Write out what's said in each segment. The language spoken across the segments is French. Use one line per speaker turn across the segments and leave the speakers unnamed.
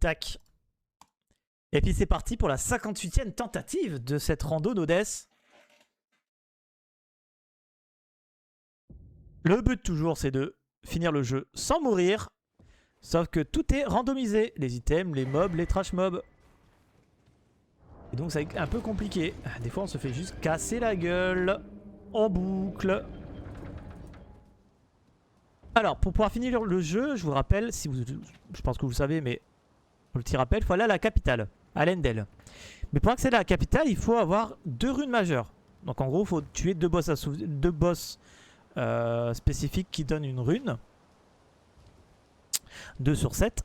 Tac. Et puis c'est parti pour la 58e tentative de cette rando no death. Le but toujours c'est de finir le jeu sans mourir. Sauf que tout est randomisé. Les items, les mobs, les trash mobs. Et donc c'est un peu compliqué. Des fois on se fait juste casser la gueule. En boucle. Alors pour pouvoir finir le jeu, je vous rappelle, si vous, je pense que vous le savez, mais pour le petit rappel, il faut aller à la capitale, à Leyndell. Mais pour accéder à la capitale, il faut avoir 2 runes majeures. Donc en gros, il faut tuer 2 boss, spécifiques qui donnent une rune. 2 sur 7.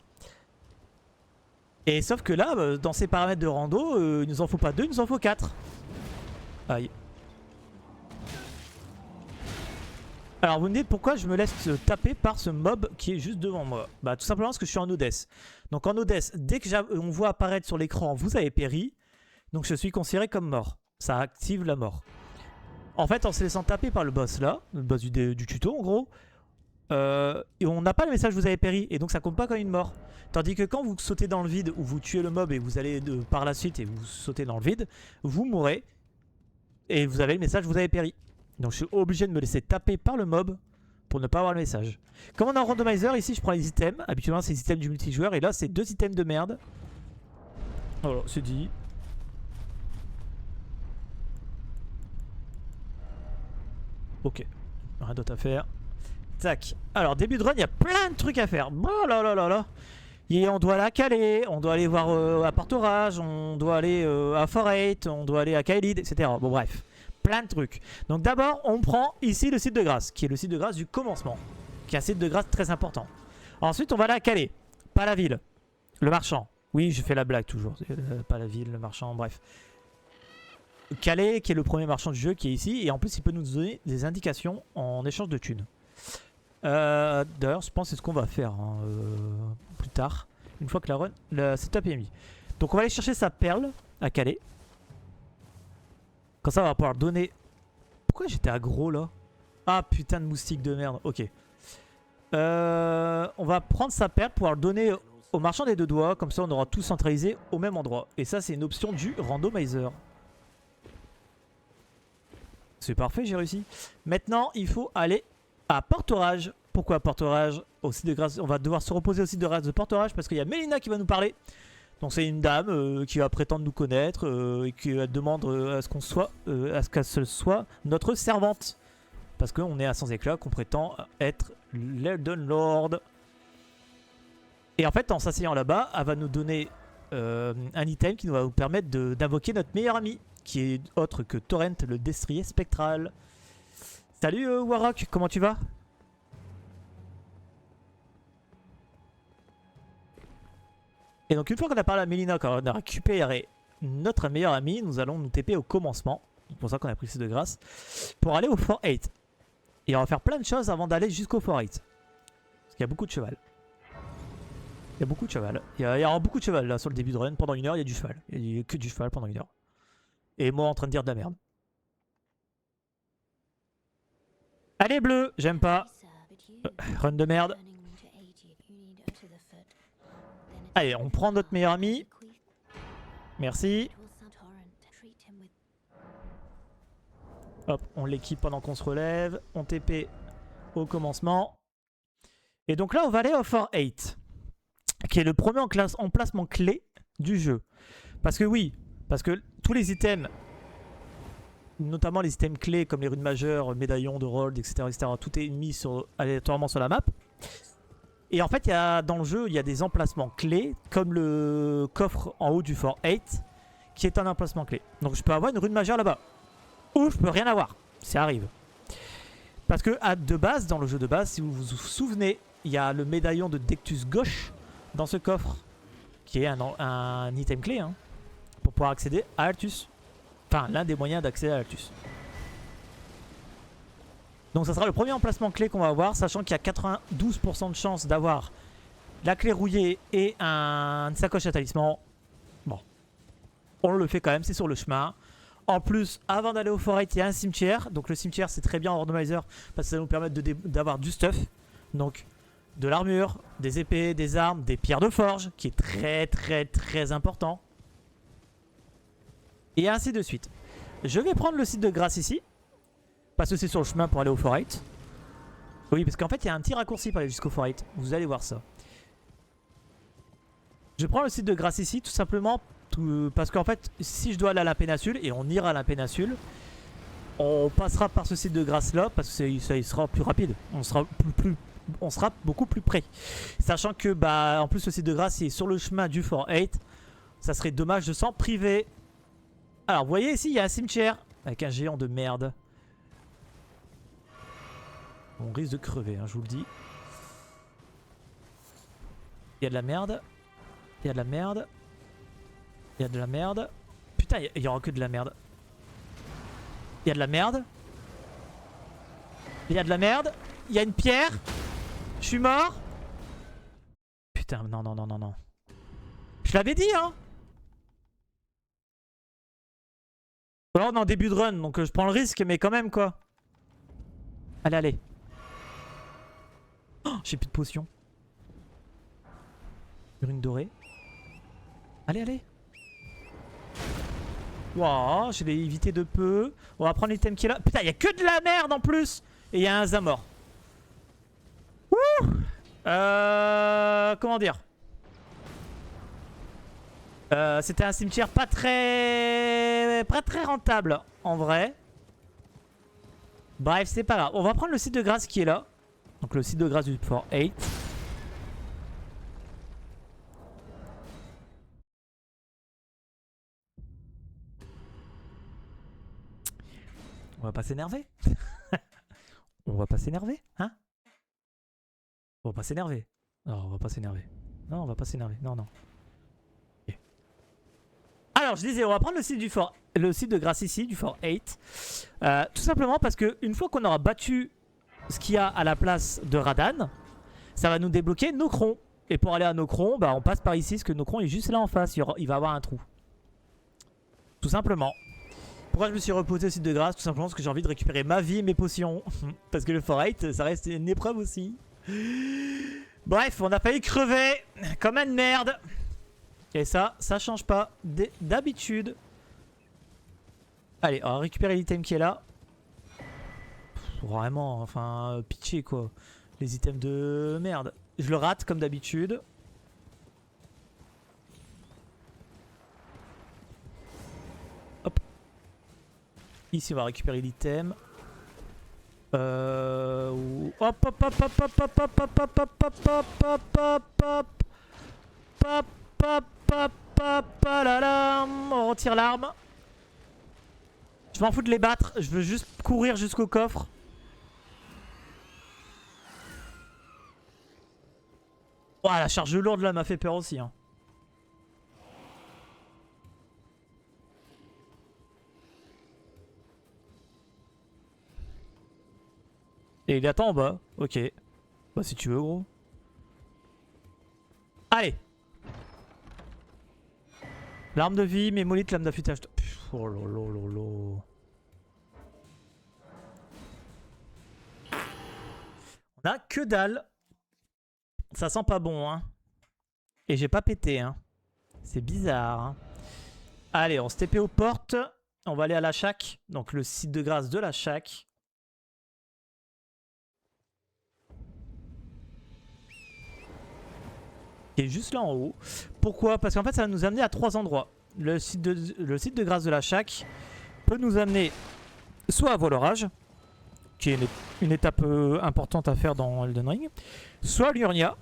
Et sauf que là, dans ces paramètres de rando, il nous en faut pas 2, il nous en faut 4. Aïe. Alors vous me dites pourquoi je me laisse taper par ce mob qui est juste devant moi. Bah tout simplement parce que je suis en Odess. Donc en Odess, dès que on voit apparaître sur l'écran vous avez péri, donc je suis considéré comme mort. Ça active la mort. En fait en se laissant taper par le boss là, le boss du tuto en gros, et on n'a pas le message vous avez péri et donc ça compte pas comme une mort. Tandis que quand vous sautez dans le vide ou vous tuez le mob et vous allez par la suite et vous sautez dans le vide, vous mourrez et vous avez le message vous avez péri. Donc je suis obligé de me laisser taper par le mob pour ne pas avoir le message. Comme on est en randomizer, ici je prends les items. Habituellement c'est les items du multijoueur et là c'est 2 items de merde. Voilà, c'est dit. Ok, rien d'autre à faire. Tac. Alors début de run, il y a plein de trucs à faire. Oh là là là là. Et on doit aller à Calais, on doit aller voir à Portorage, on doit aller à Forate, on doit aller à Kaelid, etc. Bon bref. Plein de trucs. Donc d'abord on prend ici le site de grâce, qui est le site de grâce du commencement, qui est un site de grâce très important. Ensuite on va aller à Calais, pas la ville, le marchand. Oui je fais la blague toujours, pas la ville, le marchand, bref. Calais qui est le premier marchand du jeu qui est ici, et en plus il peut nous donner des indications en échange de thunes. D'ailleurs je pense que c'est ce qu'on va faire hein, plus tard, une fois que la setup est mis. Donc on va aller chercher sa perle à Calais. Comme ça on va pouvoir donner... Pourquoi j'étais aggro là? Ah putain de moustique de merde, ok. On va prendre sa perle pour pouvoir le donner au marchand des 2 doigts. Comme ça on aura tout centralisé au même endroit. Et ça c'est une option du randomizer. C'est parfait, j'ai réussi. Maintenant il faut aller à Portorage. Pourquoi Portorage? Au site de grâce, on va devoir se reposer au site de grâce de Portorage parce qu'il y a Mélina qui va nous parler. Donc c'est une dame qui va prétendre nous connaître et qui demande à ce qu'on soit, à ce qu'elle soit notre servante. Parce qu'on est à sans éclat, qu'on prétend être l'Elden Lord. Et en fait en s'asseyant là-bas, elle va nous donner un item qui va nous permettre d'invoquer notre meilleur ami. Qui est autre que Torrent, le destrier spectral. Salut Warrock, comment tu vas? Et donc une fois qu'on a parlé à Mélina, quand on a récupéré notre meilleur ami, nous allons nous TP au commencement. C'est pour ça qu'on a pris ce de grâce. Pour aller au Fort 8. Et on va faire plein de choses avant d'aller jusqu'au Fort 8. Parce qu'il y a beaucoup de cheval. Il y a beaucoup de cheval. Il y aura beaucoup de cheval là sur le début de run. Pendant 1 heure, il y a du cheval. Il y a que du cheval pendant 1 heure. Et moi en train de dire de la merde. Allez bleu, j'aime pas. Run de merde. Allez, on prend notre meilleur ami. Merci. Hop, on l'équipe pendant qu'on se relève. On TP au commencement. Et donc là, on va aller au Fort 8. Qui est le premier emplacement clé du jeu. Parce que oui, parce que tous les items, notamment les items clés comme les runes majeures, médaillons de Rold, etc., tout est mis aléatoirement sur la map. Et en fait, dans le jeu, il y a des emplacements clés, comme le coffre en haut du Fort 8, qui est un emplacement clé. Donc je peux avoir une rune majeure là-bas. Ou je peux rien avoir. Ça arrive. Parce que de base, dans le jeu de base, si vous vous souvenez, il y a le médaillon de Dectus gauche dans ce coffre, qui est un item clé, hein, pour pouvoir accéder à Altus. Enfin, l'un des moyens d'accéder à Altus. Donc ça sera le premier emplacement clé qu'on va avoir, sachant qu'il y a 92% de chance d'avoir la clé rouillée et une sacoche à talisman. Bon, on le fait quand même, c'est sur le chemin. En plus, avant d'aller au forêt, il y a un cimetière. Donc le cimetière, c'est très bien en randomizer parce que ça va nous permettre d'avoir du stuff. Donc de l'armure, des épées, des armes, des pierres de forge, qui est très important. Et ainsi de suite. Je vais prendre le site de grâce ici. Parce que c'est sur le chemin pour aller au Fort 8. Oui, parce qu'en fait, il y a un petit raccourci pour aller jusqu'au Fort 8. Vous allez voir ça. Je prends le site de grâce ici, tout simplement parce qu'en fait, si je dois aller à la péninsule, et on ira à la péninsule, on passera par ce site de grâce là, parce que il sera plus rapide. On sera beaucoup plus près. Sachant que, bah, en plus, le site de grâce est sur le chemin du Fort 8. Ça serait dommage de s'en priver. Alors, vous voyez ici, il y a un cimetière avec un géant de merde. On risque de crever, hein, je vous le dis. Il y a de la merde. Il y a de la merde. Il y a de la merde. Putain, il y aura que de la merde. Il y a de la merde. Il y a de la merde. Il y a une pierre. Je suis mort. Putain, non, non, non, non, non. Je l'avais dit, hein. Alors, on est en début de run, donc je prends le risque, mais quand même, quoi. Allez, allez. Oh, j'ai plus de potions. Urine dorée. Allez, allez. Waouh, je l'ai évité de peu. On va prendre l'item qui est là. Putain, il y a que de la merde en plus. Et il y a un Zamor. Ouh. Comment dire, c'était un cimetière pas très rentable en vrai. Bref, c'est pas grave. On va prendre le site de grâce qui est là. Donc le site de grâce du Fort 8. On va pas s'énerver. On va pas s'énerver, hein? On va pas s'énerver. Non, on va pas s'énerver. Non, on va pas s'énerver. Non, non. Okay. Alors, je disais, on va prendre le site du Fort, le site de grâce ici, du Fort 8. Tout simplement parce que une fois qu'on aura battu ce qu'il y a à la place de Radahn, ça va nous débloquer Nokron. Et pour aller à Nokron, bah, on passe par ici, parce que Nokron est juste là en face. Il va avoir un trou. Tout simplement. Pourquoi je me suis reposé au site de grâce? Tout simplement parce que j'ai envie de récupérer ma vie et mes potions. Parce que le Fort 8, ça reste une épreuve aussi. Bref, on a failli crever comme une merde. Et ça change pas d'habitude. Allez, on va récupérer l'item qui est là. Vraiment, enfin, pitché quoi. Les items de merde. Je le rate comme d'habitude. Hop. Ici, on va récupérer l'item. Hop, hop, hop, hop, hop, hop, hop, hop, hop, hop, hop, hop, hop, hop, hop, hop, hop, hop, hop, l'alarme. On retire l'arme. Je m'en fous de les battre. Je veux juste courir jusqu'au coffre. Oh, la charge lourde là m'a fait peur aussi. Hein. Et il attend en bas. Ok. Bah si tu veux gros. Allez. L'arme de vie, mémolite, lame d'affûtage. Oh lolo. On a que dalle. Ça sent pas bon, hein. Et j'ai pas pété, hein. C'est bizarre, hein. Allez, on se TP aux portes. On va aller à la Shack. Donc le site de grâce de la Shack. Qui est juste là en haut. Pourquoi? Parce qu'en fait, ça va nous amener à 3 endroits. Le site de grâce de la Shack peut nous amener soit à Voile-Orage, qui est une étape importante à faire dans Elden Ring, soit à Liurnia,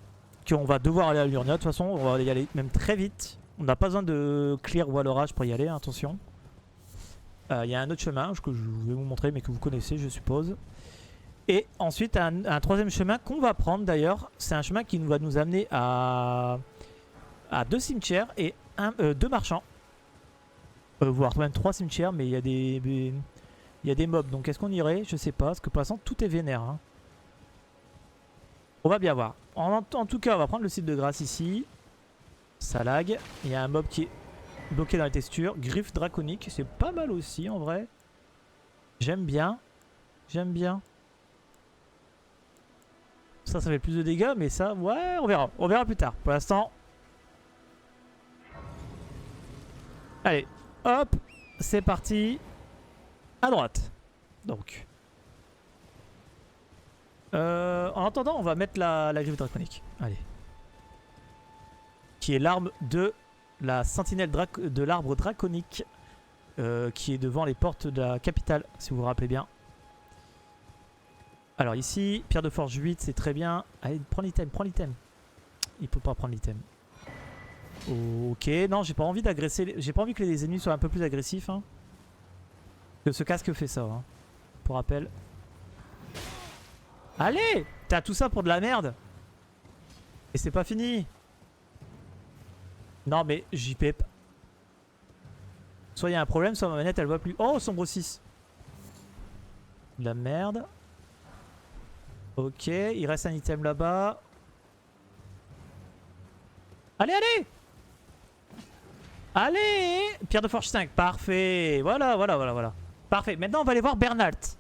qu'on va devoir aller à Liurnia. De toute façon, on va y aller même très vite. On n'a pas besoin de clear Voile-Orage pour y aller, attention. Il y a un autre chemin que je vais vous montrer, mais que vous connaissez, je suppose. Et ensuite, un troisième chemin qu'on va prendre d'ailleurs. C'est un chemin qui va nous amener à 2 cimetières et 2 marchands. Voire même 3 cimetières, mais il y a des mobs. Donc est-ce qu'on irait? Je sais pas, parce que pour l'instant tout est vénère. Hein. On va bien voir. En tout cas, on va prendre le site de grâce ici. Ça lag. Il y a un mob qui est bloqué dans les textures. Griffe draconique, c'est pas mal aussi en vrai. J'aime bien. J'aime bien. Ça fait plus de dégâts, mais ça, ouais, on verra. On verra plus tard. Pour l'instant... Allez, hop, c'est parti. À droite. Donc. En attendant, on va mettre la griffe draconique. Allez. Qui est l'arme de la sentinelle de l'arbre draconique. Qui est devant les portes de la capitale, si vous vous rappelez bien. Alors ici, pierre de forge 8, c'est très bien. Allez, prends l'item, prends l'item. Il peut pas prendre l'item. Ok, non, j'ai pas envie d'agresser. J'ai pas envie que les ennemis soient un peu plus agressifs. Hein. Que ce casque fait ça, hein. Pour rappel. Allez! T'as tout ça pour de la merde. Et c'est pas fini. Non mais JP. Soit il y a un problème, soit ma manette elle voit plus. Oh, sombre 6. De la merde. Ok, il reste un item là-bas. Allez, allez! Allez! Pierre de forge 5, parfait. Voilà. Parfait, maintenant on va aller voir Bernalt.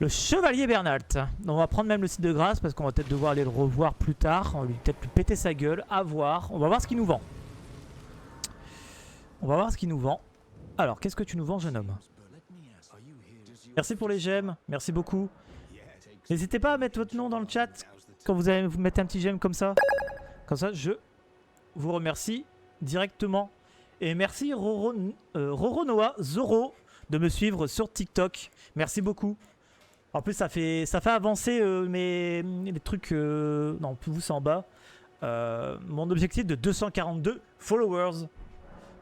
Le chevalier Bernalt. On va prendre même le site de grâce parce qu'on va peut-être devoir aller le revoir plus tard. On va peut-être lui péter sa gueule. À voir. On va voir ce qu'il nous vend. On va voir ce qu'il nous vend. Alors, qu'est-ce que tu nous vends, jeune homme? Merci pour les gemmes. Merci beaucoup. N'hésitez pas à mettre votre nom dans le chat quand vous allez vous mettre un petit j'aime comme ça. Comme ça, je vous remercie directement. Et merci Roronoa Zoro de me suivre sur TikTok. Merci beaucoup. En plus, ça fait avancer mes trucs... non, vous c'est en bas. Mon objectif de 242 followers.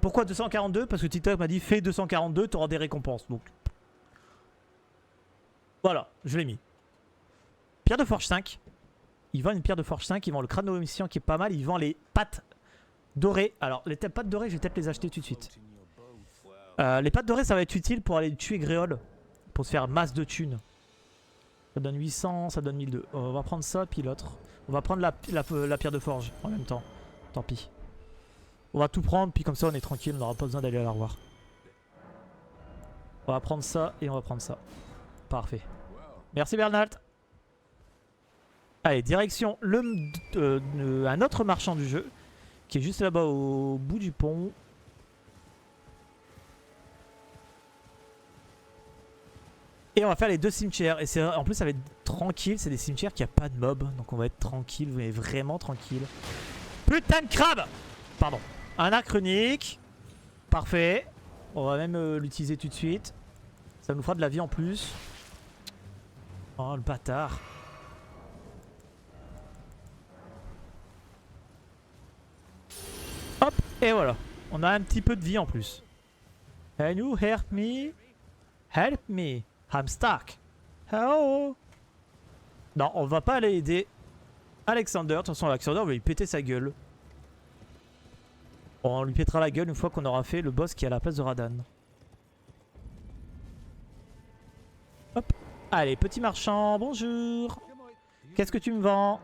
Pourquoi 242? Parce que TikTok m'a dit fais 242, tu auras des récompenses. Donc voilà, je l'ai mis. Pierre de forge 5. Il vend une pierre de forge 5, il vend le crâne omniscient qui est pas mal, il vend les pattes dorées. Alors les pattes dorées, je vais peut-être les acheter tout de suite. Les pattes dorées, ça va être utile pour aller tuer Gréol. Pour se faire masse de thunes. Ça donne 800, ça donne 1002. On va prendre ça, puis l'autre. On va prendre la pierre de forge en même temps. Tant pis. On va tout prendre, puis comme ça on est tranquille, on n'aura pas besoin d'aller la revoir. On va prendre ça et on va prendre ça. Parfait. Merci Bernalt. Allez, direction un autre marchand du jeu. Qui est juste là-bas au bout du pont. Et on va faire les deux cimetières. Et en plus ça va être tranquille. C'est des cimetières qui a pas de mobs. Donc on va être tranquille. Mais vraiment tranquille. Putain de crabe! Pardon. Un arc runique. Parfait. On va même l'utiliser tout de suite. Ça nous fera de la vie en plus. Oh le bâtard. Hop. Et voilà. On a un petit peu de vie en plus. Can you help me? Help me. I'm stuck. Hello. Non, on va pas aller aider Alexander. De toute façon, Alexander va lui péter sa gueule. On lui pètera la gueule une fois qu'on aura fait le boss qui est à la place de Radan. Hop. Allez, petit marchand, bonjour. Qu'est-ce que tu me vends?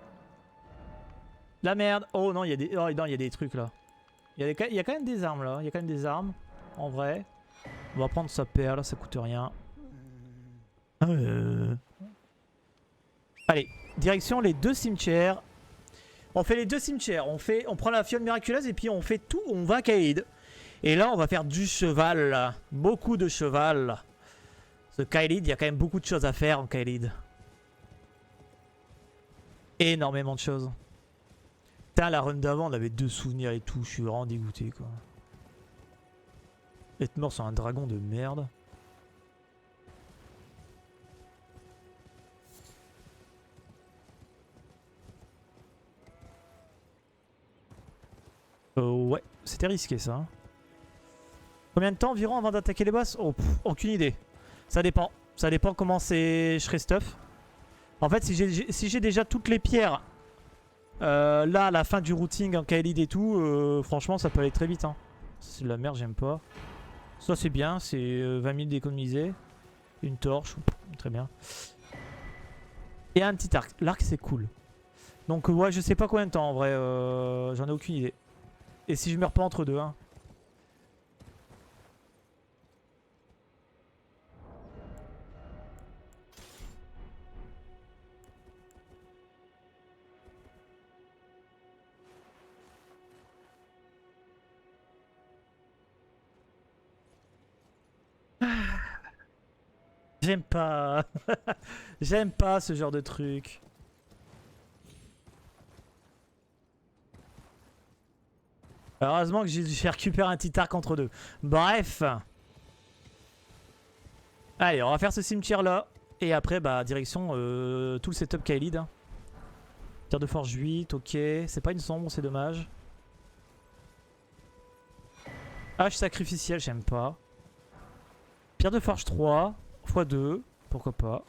La merde. Oh non, il y a des, oh, non, il y a des trucs là. Il y a quand même des armes là. Il y a quand même des armes. En vrai. On va prendre sa perle, ça coûte rien. Allez, direction les deux cimetières. On fait les deux cimetières. On prend la fiole miraculeuse et puis on fait tout. On va à Kaelid. Et là, on va faire du cheval. Là. Beaucoup de cheval. Ce Kaelid, il y a quand même beaucoup de choses à faire en Kaelid. Énormément de choses. Putain, la run d'avant, on avait 2 souvenirs et tout. Je suis vraiment dégoûté, quoi. Être mort sur un dragon de merde. Ouais, c'était risqué ça. Hein. Combien de temps environ avant d'attaquer les boss? Oh, aucune idée. Ça dépend. Ça dépend comment c'est stuff. En fait, si j'ai déjà toutes les pierres là à la fin du routing en Kaelid et tout, franchement, ça peut aller très vite. Hein. C'est de la merde, j'aime pas. Ça, c'est bien. C'est 20 000 d'économiser. Une torche. Très bien. Et un petit arc. L'arc, c'est cool. Donc, ouais, je sais pas combien de temps en vrai. J'en ai aucune idée. Et si je meurs pas entre deux, hein. J'aime pas. J'aime pas ce genre de truc. Heureusement que j'ai récupéré un petit arc entre deux. Bref. Allez, on va faire ce cimetière là. Et après, bah, direction tout le setup Kaelid. Hein. Pierre de forge 8, ok. C'est pas une sombre, c'est dommage. Hache sacrificielle, j'aime pas. Pierre de forge 3, x2, pourquoi pas.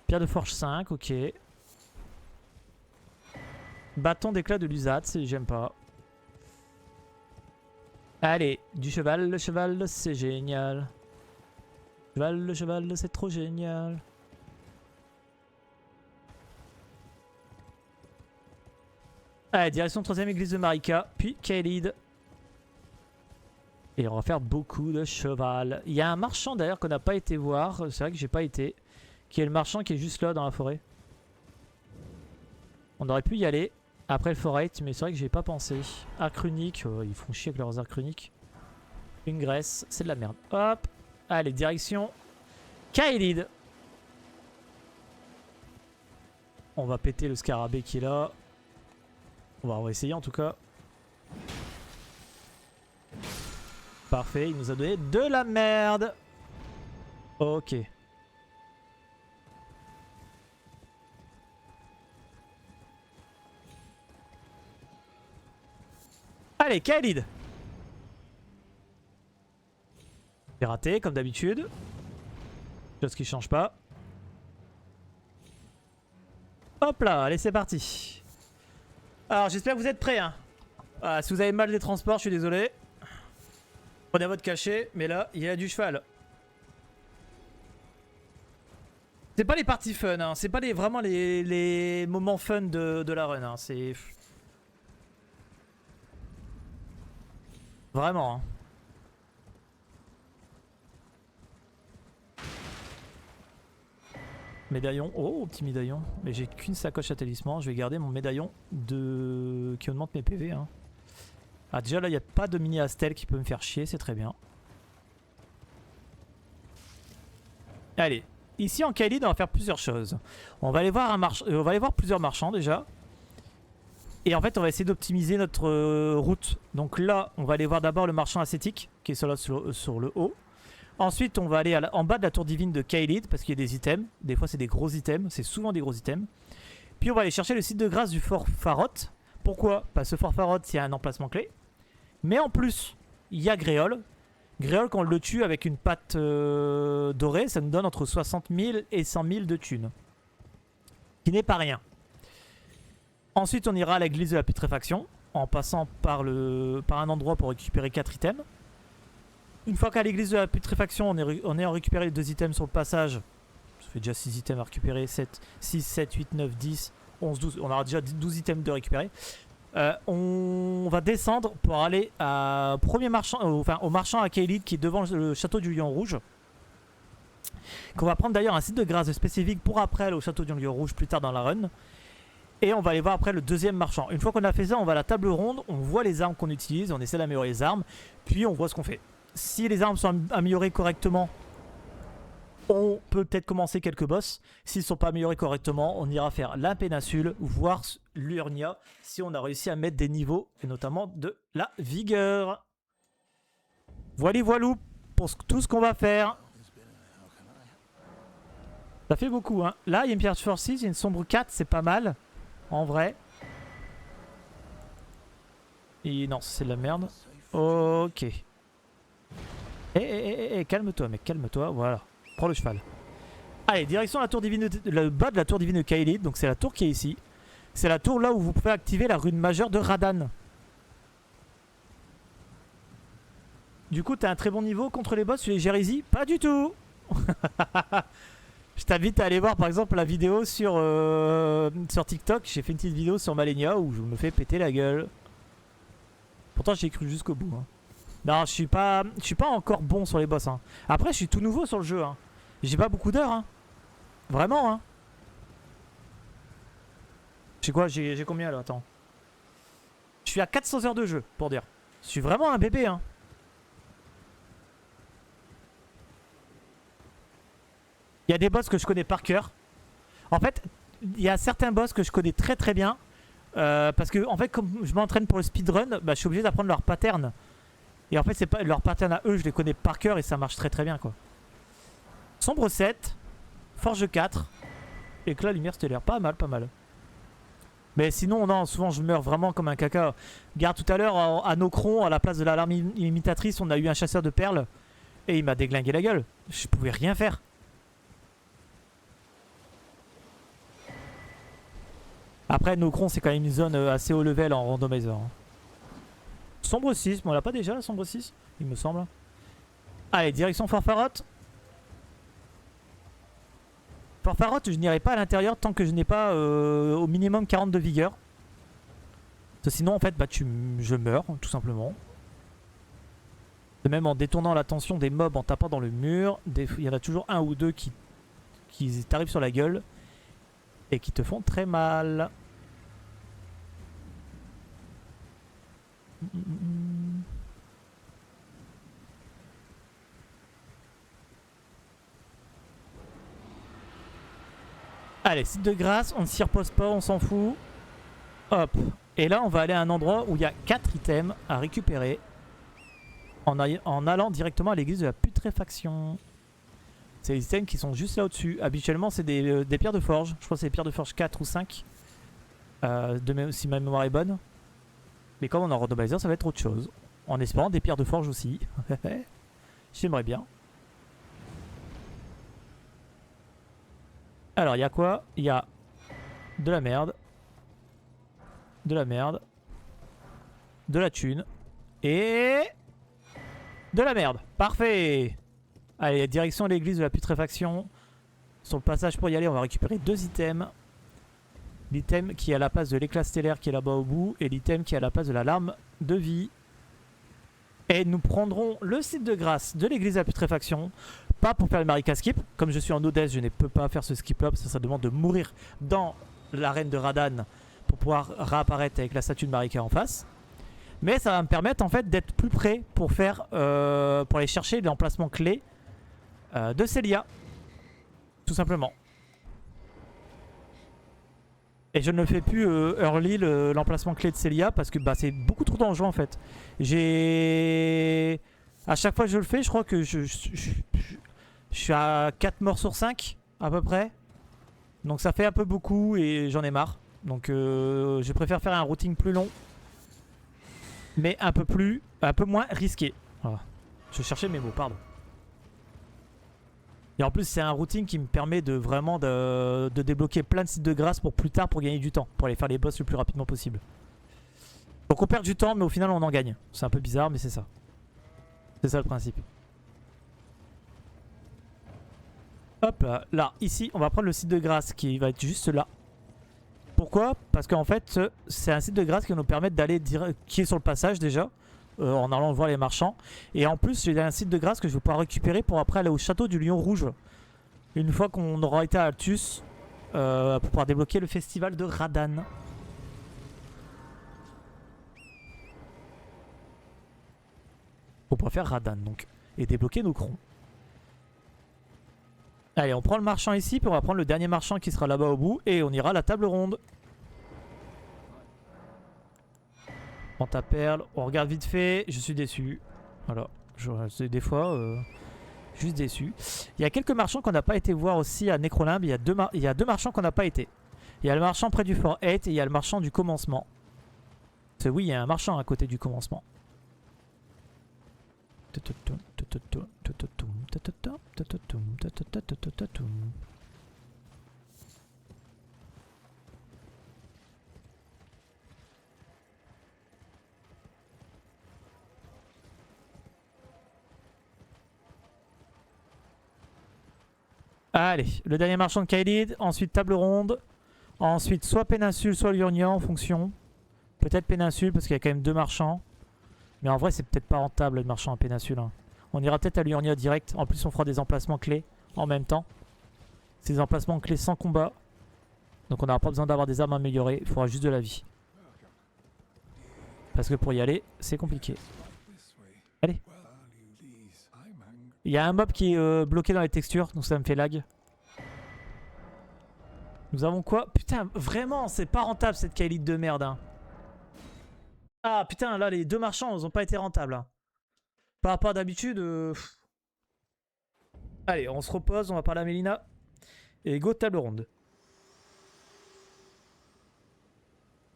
Pierre de forge 5, ok. Bâton d'éclat de l'usate, j'aime pas. Allez, du cheval, le cheval, c'est génial. Le cheval, c'est trop génial. Allez, direction 3ème église de Marika, puis Kaelid. Et on va faire beaucoup de cheval. Il y a un marchand d'ailleurs qu'on n'a pas été voir, c'est vrai que j'ai pas été. Qui est le marchand qui est juste là dans la forêt. On aurait pu y aller après le forêt, mais c'est vrai que j'ai pas pensé. Arc runique, ils font chier avec leurs arcs runiques. Une graisse, c'est de la merde. Hop, allez, direction Kaelid. On va péter le scarabée qui est là. On va essayer en tout cas. Parfait, il nous a donné de la merde. Ok. Allez, Kaelid. C'est raté, comme d'habitude. Chose qui change pas. Hop là, allez, c'est parti. Alors, j'espère que vous êtes prêts. Hein. Ah, si vous avez mal des transports, je suis désolé. Prenez votre cachet, mais là, il y a du cheval. C'est pas les parties fun, hein. C'est pas vraiment les moments fun de la run. Hein. C'est... Vraiment. Hein. Médaillon. Oh, petit médaillon. Mais j'ai qu'une sacoche à talisman. Je vais garder mon médaillon qui augmente mes PV. Hein. Ah, déjà là, il n'y a pas de mini Astel qui peut me faire chier. C'est très bien. Allez. Ici en Kaelid, on va faire plusieurs choses. On va aller voir, on va aller voir plusieurs marchands déjà. Et en fait, on va essayer d'optimiser notre route. Donc là, on va aller voir d'abord le marchand ascétique qui est sur le haut. Ensuite, on va aller en bas de la tour divine de Kaelid parce qu'il y a des items. Des fois, c'est des gros items. C'est souvent des gros items. Puis, on va aller chercher le site de grâce du Fort Farot. Pourquoi? Parce que Fort Farot, il y a un emplacement clé. Mais en plus, il y a Gréol. Gréol, quand on le tue avec une patte dorée, ça nous donne entre 60 000 et 100 000 de thunes. Qui n'est pas rien. Ensuite, on ira à l'église de la putréfaction en passant par un endroit pour récupérer 4 items. Une fois qu'à l'église de la putréfaction, on est en récupéré les 2 items sur le passage. Ça fait déjà 6 items à récupérer. 6, 7, 8, 9, 10, 11, 12. On aura déjà 12 items de récupérer. On va descendre pour aller au marchand à Kaelid qui est devant le château du Lion Rouge. Qu'on va prendre d'ailleurs un site de grâce spécifique pour après aller au château du Lion Rouge plus tard dans la run. Et on va aller voir après le deuxième marchand. Une fois qu'on a fait ça, on va à la table ronde, on voit les armes qu'on utilise, on essaie d'améliorer les armes, puis on voit ce qu'on fait. Si les armes sont améliorées correctement, on peut peut-être commencer quelques boss. S'ils ne sont pas améliorés correctement, on ira faire la péninsule, voire l'Urnia, si on a réussi à mettre des niveaux, et notamment de la vigueur. Voilà voilou pour tout ce qu'on va faire. Ça fait beaucoup, hein. Là, il y a une pierre force 6, il y a une sombre 4, c'est pas mal. En vrai. Et non, c'est de la merde. Ok. Calme-toi, mec, calme-toi. Voilà. Prends le cheval. Allez, direction la tour divine, le bas de la tour divine de Kaelid. Donc, c'est la tour qui est ici. C'est la tour là où vous pouvez activer la rune majeure de Radan. Du coup, t'as un très bon niveau contre les boss sur les Jérésies? Pas du tout. Je t'invite à aller voir par exemple la vidéo sur TikTok. J'ai fait une petite vidéo sur Malenia où je me fais péter la gueule. Pourtant j'ai cru jusqu'au bout. Hein. Non, je suis pas encore bon sur les boss. Hein. Après, je suis tout nouveau sur le jeu. Hein. J'ai pas beaucoup d'heures. Hein. Vraiment. Hein. Je sais quoi, j'ai combien là? Attends. Je suis à 400 heures de jeu pour dire. Je suis vraiment un bébé. Hein. Il y a des boss que je connais par cœur. En fait, il y a certains boss que je connais très très bien. Parce que en fait, comme je m'entraîne pour le speedrun, bah, je suis obligé d'apprendre leur pattern. Et en fait, c'est pas leur pattern à eux, je les connais par cœur et ça marche très très bien quoi. Sombre 7, Forge 4, éclat lumière stellaire. Pas mal, pas mal. Mais sinon, non, souvent je meurs vraiment comme un caca. Regarde, tout à l'heure, à Nocron, à la place de l'alarme imitatrice, on a eu un chasseur de perles. Et il m'a déglingué la gueule. Je pouvais rien faire. Après, Nocron, c'est quand même une zone assez haut level en randomizer. Sombre 6, mais on l'a pas déjà, la Sombre 6 il me semble. Allez, direction Farfarotte. Farfarotte, je n'irai pas à l'intérieur tant que je n'ai pas au minimum 40 de vigueur. Parce que sinon, en fait, bah, je meurs, tout simplement. Et même en détournant l'attention des mobs, en tapant dans le mur, il y en a toujours un ou deux qui t'arrivent sur la gueule et qui te font très mal. Allez, site de grâce, on ne s'y repose pas, on s'en fout. Hop. Et là, on va aller à un endroit où il y a 4 items à récupérer en allant directement à l'église de la putréfaction. C'est les items qui sont juste là au-dessus. Habituellement, c'est des pierres de forge. Je crois que c'est des pierres de forge 4 ou 5. Si ma mémoire est bonne. Mais comme on est en randomizer, ça va être autre chose. En espérant des pierres de forge aussi. J'aimerais bien. Alors, il y a quoi? Il y a de la merde. De la merde. De la thune. Et... de la merde. Parfait. Allez, direction l'église de la putréfaction. Sur le passage pour y aller, on va récupérer 2 items. L'item qui est à la place de l'éclat stellaire qui est là-bas au bout. Et l'item qui est à la place de la larme de vie. Et nous prendrons le site de grâce de l'église de la putréfaction. Pas pour faire le Marika skip. Comme je suis en Odesse, je ne peux pas faire ce skip là. Parce que ça demande de mourir dans l'arène de Radan pour pouvoir réapparaître avec la statue de Marika en face. Mais ça va me permettre en fait d'être plus près pour faire pour aller chercher l'emplacement clé de Célia. Tout simplement. Et je ne le fais plus early l'emplacement clé de Célia parce que bah, c'est beaucoup trop dangereux en fait. À chaque fois que je le fais, je crois que je suis à 4 morts sur 5 à peu près. Donc ça fait un peu beaucoup et j'en ai marre. Donc je préfère faire un routing plus long. Mais un peu moins risqué. Voilà. Je cherchais mes mots, pardon. Et en plus c'est un routing qui me permet de vraiment de débloquer plein de sites de grâce pour plus tard pour gagner du temps. Pour aller faire les boss le plus rapidement possible. Donc on perd du temps mais au final on en gagne. C'est un peu bizarre mais c'est ça. C'est ça le principe. Hop là, là, ici on va prendre le site de grâce qui va être juste là. Pourquoi? Parce qu'en fait c'est un site de grâce qui va nous permettre d'aller qui est sur le passage déjà. En allant voir les marchands. Et en plus j'ai un site de grâce que je vais pouvoir récupérer pour après aller au château du Lion Rouge. Une fois qu'on aura été à Altus. Pour pouvoir débloquer le festival de Radan. Pour pouvoir faire Radan donc. Et débloquer Nocron. Allez, on prend le marchand ici, puis on va prendre le dernier marchand qui sera là-bas au bout, et on ira à la table ronde. On ta perle, on regarde vite fait, je suis déçu. Voilà, des fois, juste déçu. Il y a quelques marchands qu'on n'a pas été voir aussi à Necrolimbe, il y a deux marchands qu'on n'a pas été. Il y a le marchand près du Fort 8 et il y a le marchand du commencement. Parce que oui, il y a un marchand à côté du commencement. Allez, le dernier marchand de Kaelid, ensuite table ronde, ensuite soit péninsule, soit Liurnia en fonction. Peut-être péninsule parce qu'il y a quand même deux marchands. Mais en vrai, c'est peut-être pas rentable le marchand à péninsule. Hein. On ira peut-être à Liurnia direct. En plus, on fera des emplacements clés en même temps. C'est des emplacements clés sans combat. Donc on n'aura pas besoin d'avoir des armes améliorées. Il faudra juste de la vie. Parce que pour y aller, c'est compliqué. Allez. Il y a un mob qui est bloqué dans les textures, donc ça me fait lag. Nous avons quoi? Putain, vraiment, c'est pas rentable cette Kylite de merde. Hein. Ah putain, là, les deux marchands, ils ont pas été rentables. Hein. Par rapport à d'habitude... Allez, on se repose, on va parler à Mélina. Et go table ronde.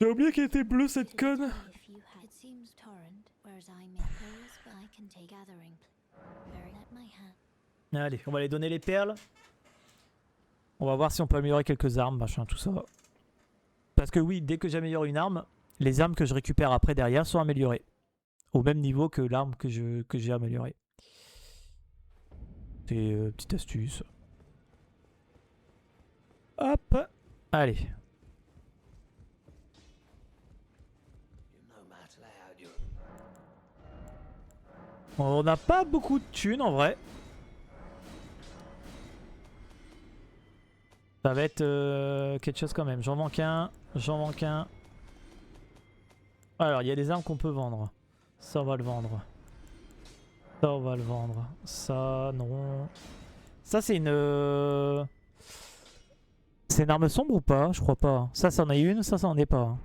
J'ai oublié qu'elle était bleue cette conne. Allez, on va aller donner les perles. On va voir si on peut améliorer quelques armes, machin, tout ça. Parce que oui, dès que j'améliore une arme, les armes que je récupère après derrière sont améliorées. Au même niveau que l'arme que j'ai améliorée. C'est petite astuce. Hop. Allez. On n'a pas beaucoup de thunes en vrai. Ça va être quelque chose quand même. J'en manque un. J'en manque un. Alors, il y a des armes qu'on peut vendre. Ça, on va le vendre. Ça, on va le vendre. Ça, non. Ça, c'est une... C'est une arme sombre ou pas? Je crois pas. Ça, c'en est une. Ça en est pas.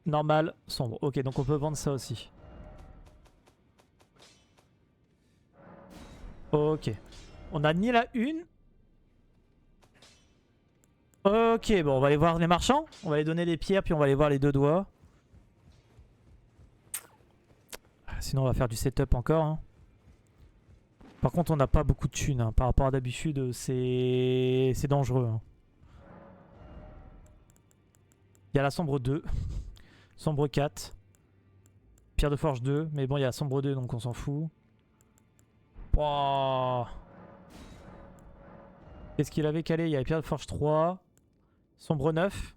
Normal, sombre. Ok, donc on peut vendre ça aussi. Ok. On a ni la une. Ok, bon, on va aller voir les marchands. On va aller donner les pierres, puis on va aller voir les deux doigts. Sinon, on va faire du setup encore. Hein. Par contre, on n'a pas beaucoup de thunes. Hein. Par rapport à d'habitude, c'est dangereux. Hein. Il y a la sombre 2. Sombre 4. Pierre de forge 2. Mais bon, il y a la sombre 2, donc on s'en fout. Wow. Qu'est-ce qu'il avait calé? Il y avait pierre de forge 3. Sombre 9.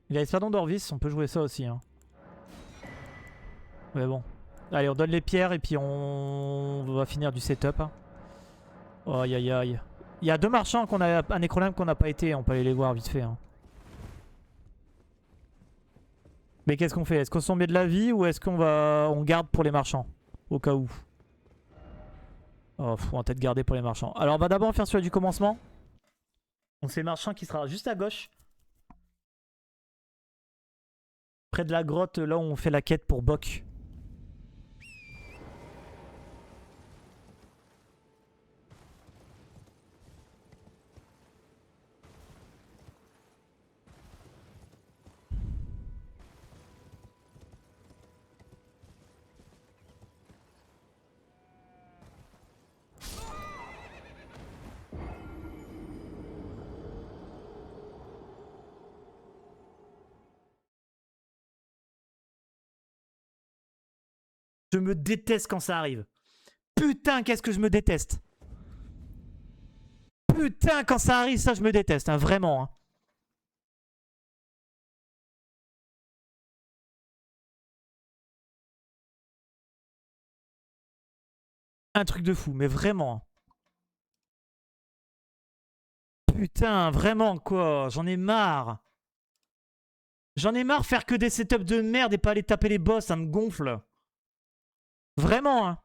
Il y a Espadon d'Orvis. On peut jouer ça aussi. Hein. Mais bon. Allez, on donne les pierres et puis on va finir du setup. Hein. Aïe aïe aïe. Il y a deux marchands qu'on a un nécrolème qu'on n'a pas été. On peut aller les voir vite fait. Hein. Mais qu'est-ce qu'on fait? Est-ce qu'on s'en met de la vie ou est-ce on garde pour les marchands? Au cas où. Oh, on va peut-être garder pour les marchands. Alors on va d'abord faire celui du commencement. Donc c'est le marchand qui sera juste à gauche. Près de la grotte, là où on fait la quête pour Bok. Je me déteste quand ça arrive. Putain, qu'est-ce que je me déteste. Putain, quand ça arrive, ça, je me déteste. Hein, vraiment. Hein. Un truc de fou, mais vraiment. Putain, vraiment, quoi. J'en ai marre. J'en ai marre de faire que des setups de merde et pas aller taper les boss. Ça me gonfle. Vraiment, hein.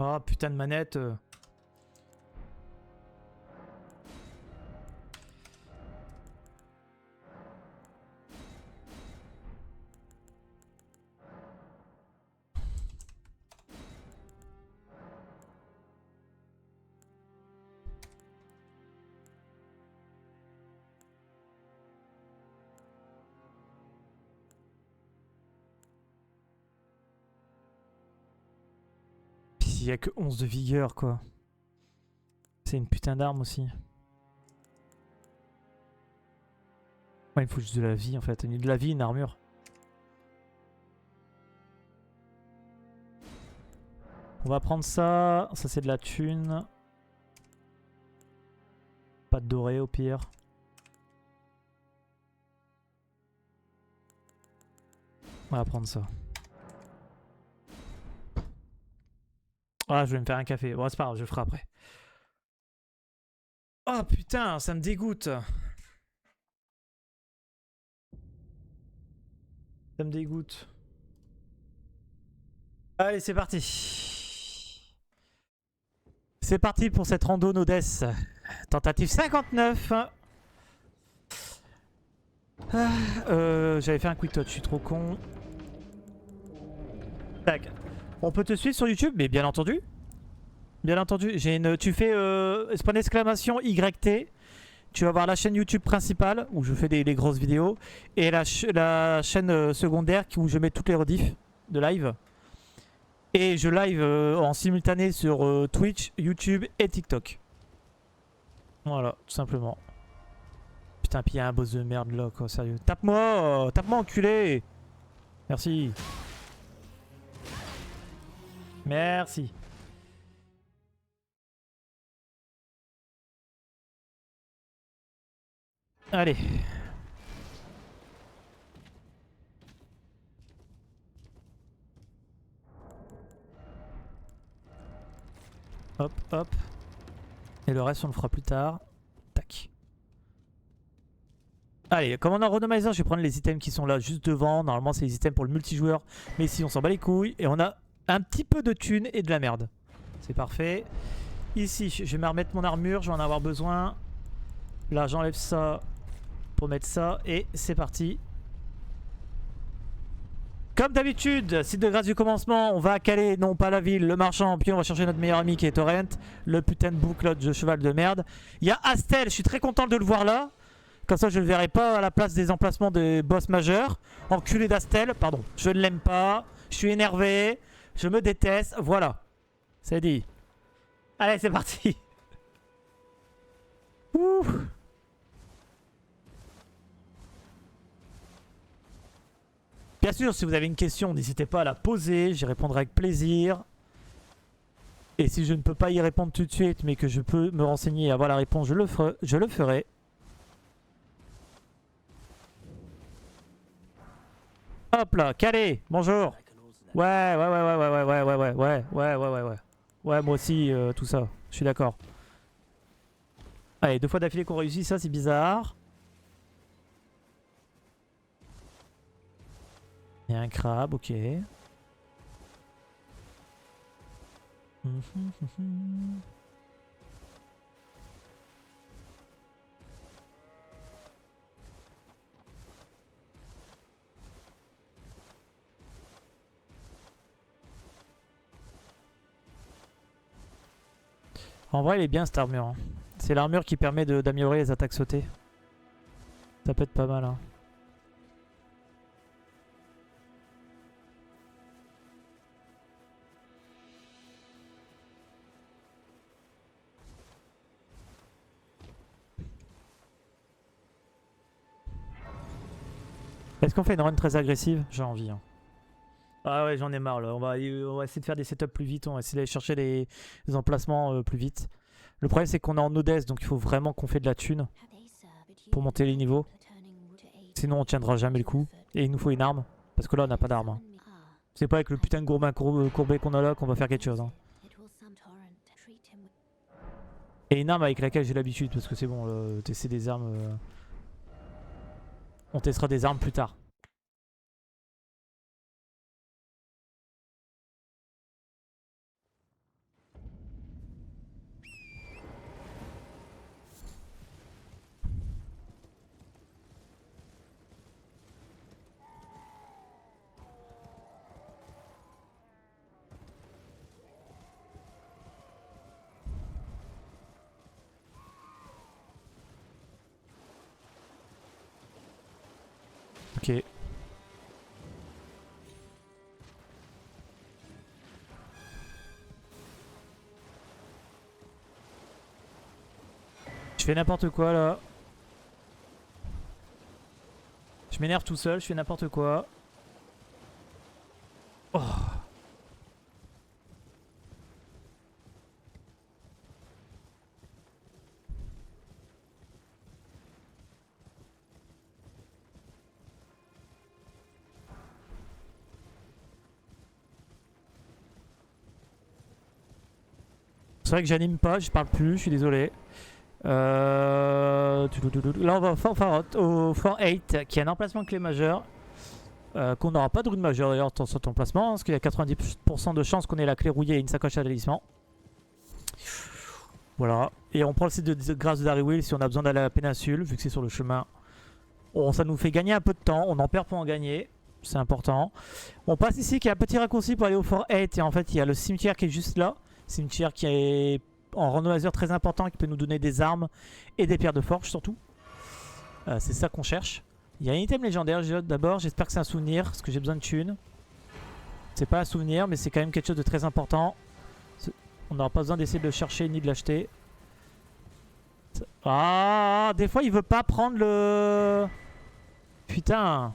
Oh, putain de manette. puis il y a que 11 de vigueur quoi. C'est une putain d'arme aussi. Ouais, il me faut juste de la vie en fait. De la vie, une armure. On va prendre ça. Ça c'est de la thune. Pas de doré au pire. On va prendre ça. Ah, je vais me faire un café. Bon, c'est pas grave, je le ferai après. Oh putain, ça me dégoûte. Ça me dégoûte. Allez, c'est parti. C'est parti pour cette rando Nodès. Tentative 59. J'avais fait un quick touch, je suis trop con. Tac. On peut te suivre sur YouTube, mais bien entendu. Bien entendu. Tu fais point d'exclamation YT. Tu vas voir la chaîne YouTube principale où je fais des grosses vidéos. Et la chaîne secondaire où je mets toutes les rediffs de live. Et je live en simultané sur Twitch, YouTube et TikTok. Voilà, tout simplement. Putain, puis il y a un boss de merde là, quoi, sérieux. Tape-moi, enculé. Merci. Merci. Allez. Hop, hop. Et le reste, on le fera plus tard. Tac. Allez, comme on a randomizer, je vais prendre les items qui sont là juste devant. Normalement, c'est les items pour le multijoueur. Mais ici, on s'en bat les couilles. Et on a un petit peu de thunes et de la merde. C'est parfait. Ici, je vais me remettre mon armure. Je vais en avoir besoin. Là, j'enlève ça pour mettre ça. Et c'est parti. Comme d'habitude, site de grâce du commencement, on va à Calais, non pas la ville, le marchand, puis on va chercher notre meilleur ami qui est Torrent, le putain de bouclotte de cheval de merde. Il y a Astel, je suis très content de le voir là. Comme ça je ne le verrai pas à la place des emplacements des boss majeurs. Enculé d'Astel, pardon, je ne l'aime pas, je suis énervé, je me déteste, voilà. C'est dit. Allez, c'est parti. Ouh. Bien sûr, si vous avez une question, n'hésitez pas à la poser, j'y répondrai avec plaisir. Et si je ne peux pas y répondre tout de suite, mais que je peux me renseigner et avoir la réponse, je le ferai. Hop là, Calais, bonjour. Ouais. Ouais, moi aussi, tout ça, je suis d'accord. Allez, 2 fois d'affilée qu'on réussit, ça c'est bizarre. Il y a un crabe, ok. En vrai, il est bien cette armure. Hein. C'est l'armure qui permet d'améliorer les attaques sautées. Ça peut être pas mal. Hein. Est-ce qu'on fait une run très agressive? J'ai envie. Hein. Ah ouais, j'en ai marre là. On va essayer de faire des setups plus vite. On va essayer d'aller chercher les emplacements plus vite. Le problème, c'est qu'on est en Odesse, donc il faut vraiment qu'on fait de la thune pour monter les niveaux. Sinon, on tiendra jamais le coup. Et il nous faut une arme. Parce que là, on n'a pas d'arme. Hein. C'est pas avec le putain de gourmand courbé qu'on a là qu'on va faire quelque chose. Hein. Et une arme avec laquelle j'ai l'habitude. Parce que c'est bon, tester des armes. On testera des armes plus tard. Ok. Je fais n'importe quoi là. Je m'énerve tout seul, je fais n'importe quoi. Oh. C'est vrai que j'anime pas, je parle plus, je suis désolé. Là on va au Fort 8 qui est un emplacement clé majeur. Qu'on n'aura pas de rune majeure d'ailleurs sur cet emplacement, hein, parce qu'il y a 90% de chances qu'on ait la clé rouillée et une sacoche à talisman. Voilà. Et on prend le site de grâce de Dariwyl si on a besoin d'aller à la péninsule, vu que c'est sur le chemin. Bon, ça nous fait gagner un peu de temps, on en perd pour en gagner. C'est important. On passe ici, qui est un petit raccourci pour aller au Fort 8. Et en fait, il y a le cimetière qui est juste là. Cimetière qui est en randomiseur très important, qui peut nous donner des armes et des pierres de forge surtout. C'est ça qu'on cherche. Il y a un item légendaire d'abord, j'espère que c'est un souvenir, parce que j'ai besoin de thunes. C'est pas un souvenir, mais c'est quand même quelque chose de très important. On n'aura pas besoin d'essayer de le chercher ni de l'acheter. Ah, des fois il veut pas prendre le... Putain.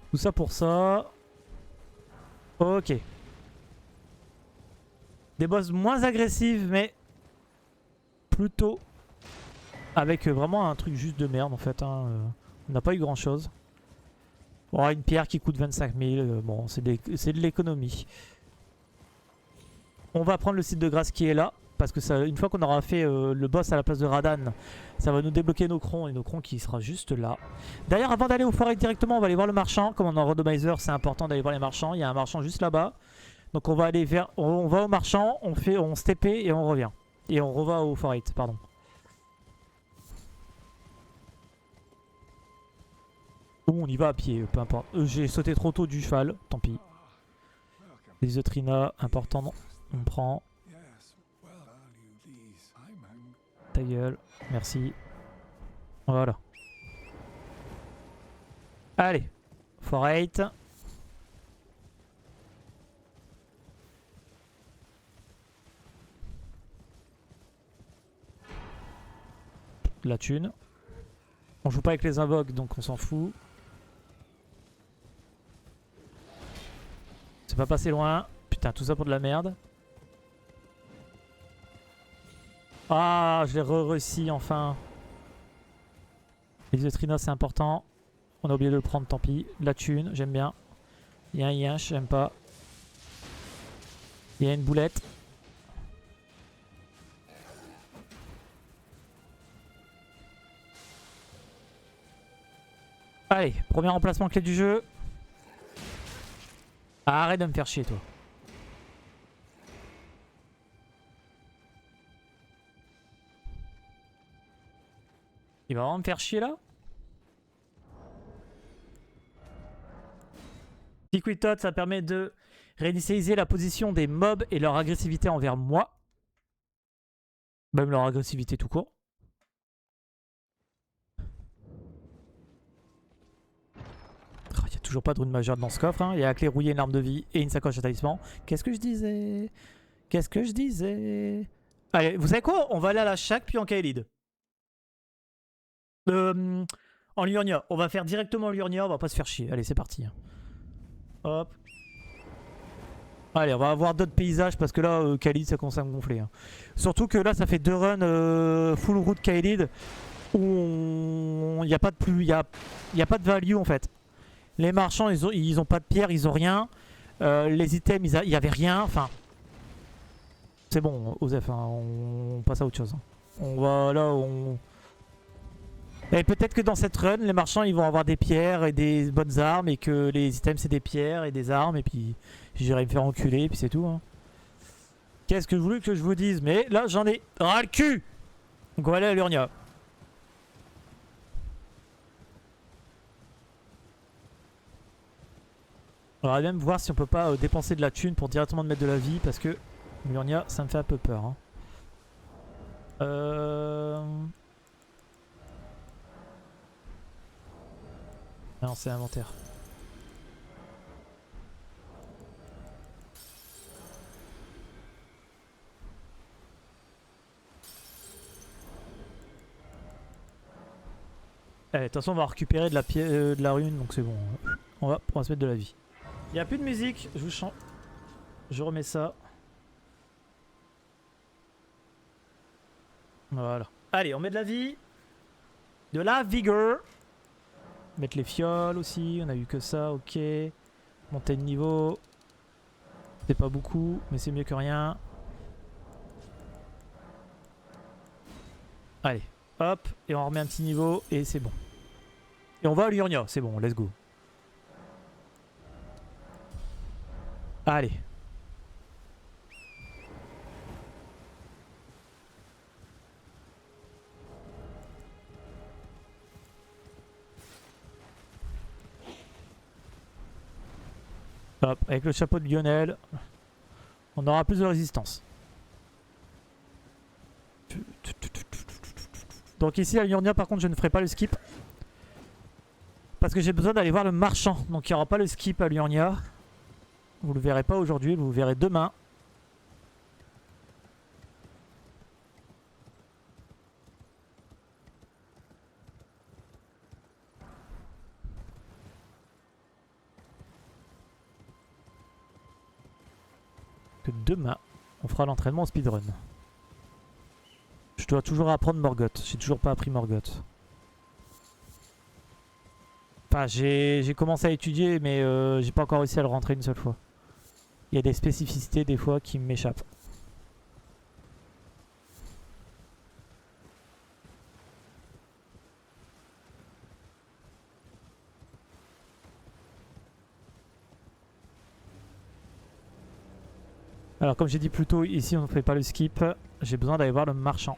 Tout ça pour ça. Ok. Des boss moins agressifs, mais plutôt avec vraiment un truc juste de merde en fait. Hein. On n'a pas eu grand chose. On aura une pierre qui coûte 25 000. Bon, c'est de l'économie. On va prendre le site de grâce qui est là. Parce que ça, une fois qu'on aura fait le boss à la place de Radan, ça va nous débloquer nos crons. Et nos crons qui sera juste là. D'ailleurs, avant d'aller au forêt directement, on va aller voir le marchand. Comme on est en randomizer, c'est important d'aller voir les marchands. Il y a un marchand juste là-bas. Donc on va aller vers... On va au marchand, on se TP et on revient. Et on reva au forêt, pardon. Ou on y va à pied, peu importe. J'ai sauté trop tôt du cheval, tant pis. Les Eutrina, important, non. On prend. Ta gueule, merci. Voilà. Allez, Fort 8. La thune. On joue pas avec les invoques, donc on s'en fout. C'est pas passé loin. Putain, tout ça pour de la merde. Ah, je l'ai réussi enfin. Les Eutrina, c'est important. On a oublié de le prendre, tant pis. La thune, j'aime bien. Il y a un yinche, j'aime pas. Il y a une boulette. Allez, premier emplacement clé du jeu. Arrête de me faire chier, toi. Il va vraiment me faire chier là. Liquid Tot, ça permet de réinitialiser la position des mobs et leur agressivité envers moi. Même leur agressivité tout court. Oh, il n'y a toujours pas de rune majeure dans ce coffre. Hein. Il y a la clé rouillée, une arme de vie et une sacoche à talisman. Qu'est-ce que je disais? Qu'est-ce que je disais? Allez, vous savez quoi? On va aller à la Shack puis en Kaelid. En Liurnia. On va faire directement Liurnia. On va pas se faire chier. Allez, c'est parti. Hop. Allez, on va avoir d'autres paysages parce que là, Kaelid, ça commence à me gonfler. Hein. Surtout que là, ça fait 2 runs full route Kaelid où il n'y a pas de plus, il y a pas de value en fait. Les marchands, ils ont pas de pierre, ils ont rien. Les items, il y avait rien. Enfin, c'est bon, Osef, hein, on passe à autre chose. Hein. On va là, Et peut-être que dans cette run, les marchands, ils vont avoir des pierres et des bonnes armes et que les items, c'est des pierres et des armes et puis j'irai me faire enculer et puis c'est tout. Hein. Qu'est-ce que je voulais que je vous dise? Mais là, j'en ai ras le cul. Donc on va aller à Liurnia. On va même voir si on peut pas dépenser de la thune pour directement mettre de la vie parce que Liurnia, ça me fait un peu peur. Hein. Non, c'est inventaire. De toute façon, on va récupérer de la rune, donc c'est bon. On va se mettre de la vie. Il n'y a plus de musique, je vous chante. Je remets ça. Voilà. Allez, on met de la vie. De la vigueur. Mettre les fioles aussi, on a eu que ça, ok. Monter de niveau. C'est pas beaucoup, mais c'est mieux que rien. Allez, hop, et on remet un petit niveau et c'est bon. Et on va à l'Urnia, c'est bon, let's go. Allez. Hop, avec le chapeau de Lionel, on aura plus de résistance. Donc ici à l'Urnia par contre je ne ferai pas le skip. Parce que j'ai besoin d'aller voir le marchand. Donc il n'y aura pas le skip à l'Urnia. Vous le verrez pas aujourd'hui, vous le verrez demain. Que demain, on fera l'entraînement au speedrun. Je dois toujours apprendre Morgoth. J'ai toujours pas appris Morgoth. Enfin, j'ai commencé à étudier, mais j'ai pas encore réussi à le rentrer une seule fois. Il y a des spécificités des fois qui m'échappent. Alors comme j'ai dit plus tôt, ici on ne fait pas le skip. J'ai besoin d'aller voir le marchand.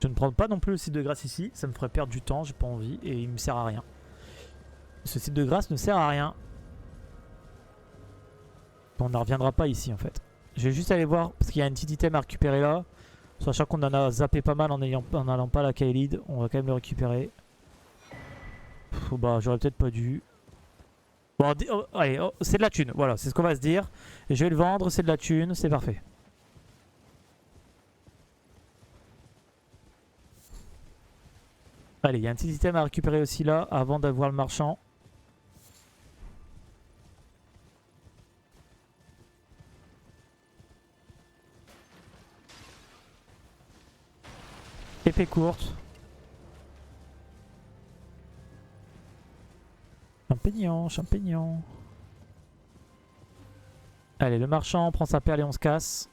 Je ne prends pas non plus le site de grâce ici. Ça me ferait perdre du temps, j'ai pas envie. Et il me sert à rien. Ce site de grâce ne sert à rien. On ne reviendra pas ici en fait. Je vais juste aller voir parce qu'il y a un petit item à récupérer là. Sachant qu'on en a zappé pas mal en n'allant pas à la Kaelid. On va quand même le récupérer. Bah j'aurais peut-être pas dû. Bon allez, c'est de la thune. Voilà, c'est ce qu'on va se dire. Et je vais le vendre, c'est de la thune, c'est parfait. Allez, il y a un petit item à récupérer aussi là avant d'avoir le marchand. Épée courte. Champignon, champignon. Allez, le marchand prend sa perle et on se casse.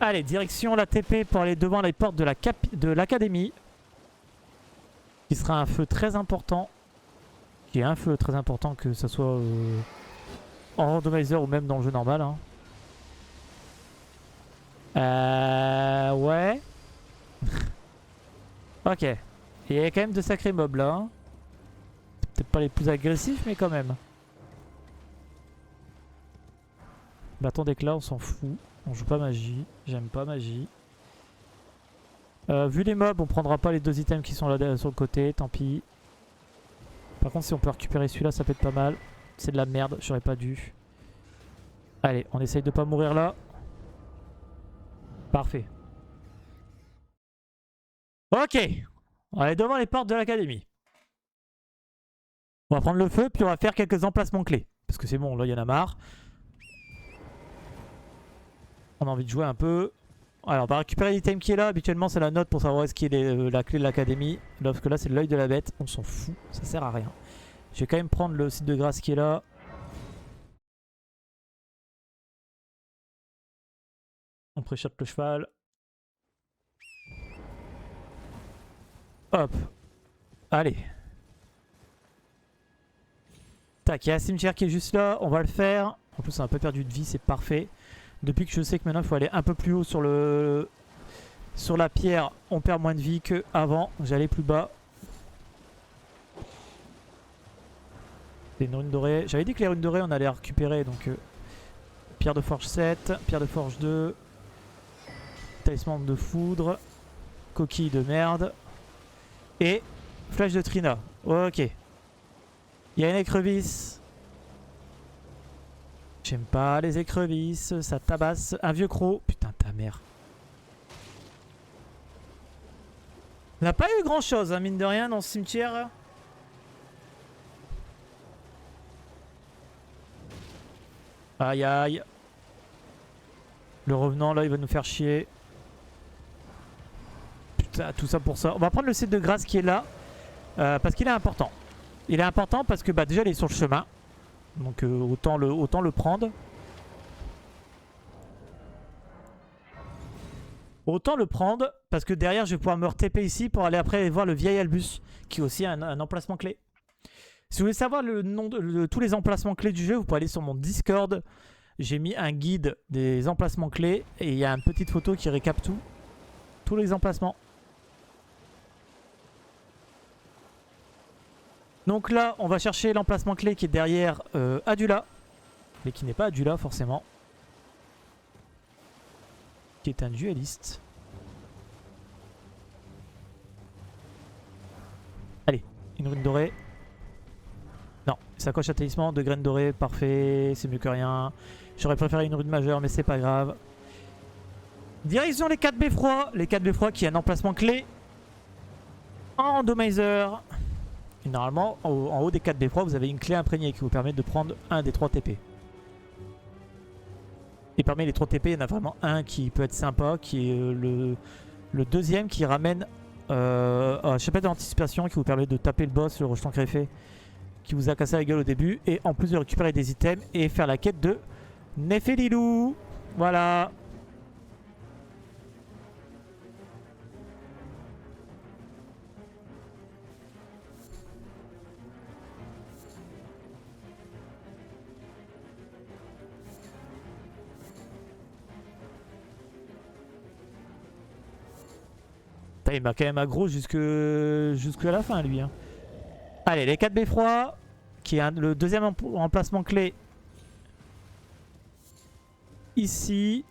Allez, direction la TP pour aller devant les portes de l'académie. Qui sera un feu très important. Qui est un feu très important que ce soit en randomizer ou même dans le jeu normal. Hein. Ouais. Ok. Il y a quand même de sacrés mobs là. Hein. Peut-être pas les plus agressifs, mais quand même. Bâton d'éclat, on s'en fout. On joue pas magie. J'aime pas magie. Vu les mobs, on prendra pas les deux items qui sont là sur le côté. Tant pis. Par contre, si on peut récupérer celui-là, ça peut être pas mal. C'est de la merde, j'aurais pas dû. Allez, on essaye de pas mourir là. Parfait. Ok. On est devant les portes de l'académie. On va prendre le feu, puis on va faire quelques emplacements clés. Parce que c'est bon, là, il y en a marre. On a envie de jouer un peu. Alors, on va récupérer l'item qui est là. Habituellement, c'est la note pour savoir où est-ce qu'il est la clé de l'académie. Parce que là, c'est l'œil de la bête. On s'en fout. Ça sert à rien. Je vais quand même prendre le site de grâce qui est là. On préchote le cheval. Hop. Allez. Tac, il y a un cimetière qui est juste là. On va le faire. En plus, on a pas perdu de vie. C'est parfait. Depuis que je sais que maintenant, il faut aller un peu plus haut sur la pierre, on perd moins de vie qu'avant. J'allais plus bas. C'est une rune dorée. J'avais dit que les runes dorées, on allait les récupérer. Donc, pierre de forge 7, pierre de forge 2, talisman de foudre, coquille de merde. Et flèche de Trina. Ok. Il y a une écrevisse. J'aime pas les écrevisses, ça tabasse. Un vieux croc. Putain, ta mère. On n'a pas eu grand chose, hein, mine de rien, dans ce cimetière. Aïe aïe. Le revenant là, il va nous faire chier. Putain, tout ça pour ça. On va prendre le set de grâce qui est là. Parce qu'il est important. Il est important parce que bah, déjà, il est sur le chemin. Donc autant le prendre. Autant le prendre parce que derrière je vais pouvoir me re-TP ici pour aller après voir le vieil Albus qui est aussi un emplacement clé. Si vous voulez savoir le nom de tous les emplacements clés du jeu, vous pouvez aller sur mon Discord. J'ai mis un guide des emplacements clés et il y a une petite photo qui récap tous les emplacements. Donc là, on va chercher l'emplacement clé qui est derrière Adula, mais qui n'est pas Adula forcément. Qui est un dueliste. Allez, une rune dorée. Non, sacoche à talisman, 2 graines dorées, parfait, c'est mieux que rien. J'aurais préféré une rune majeure, mais c'est pas grave. Direction les 4 beffrois. Les 4 beffrois qui est un emplacement clé. En randomizer. Et normalement, en haut des 4 beffrois, vous avez une clé imprégnée qui vous permet de prendre un des 3 TP. Et parmi les 3 TP, il y en a vraiment un qui peut être sympa, qui est le deuxième qui ramène un chapitre d'anticipation qui vous permet de taper le boss, le rejeton greffé, qui vous a cassé la gueule au début, et en plus de récupérer des items et faire la quête de Nefelilou. Voilà. Il m'a quand même aggro jusqu'à la fin lui. Hein. Allez, les 4 beffrois, qui est le deuxième emplacement clé. Ici.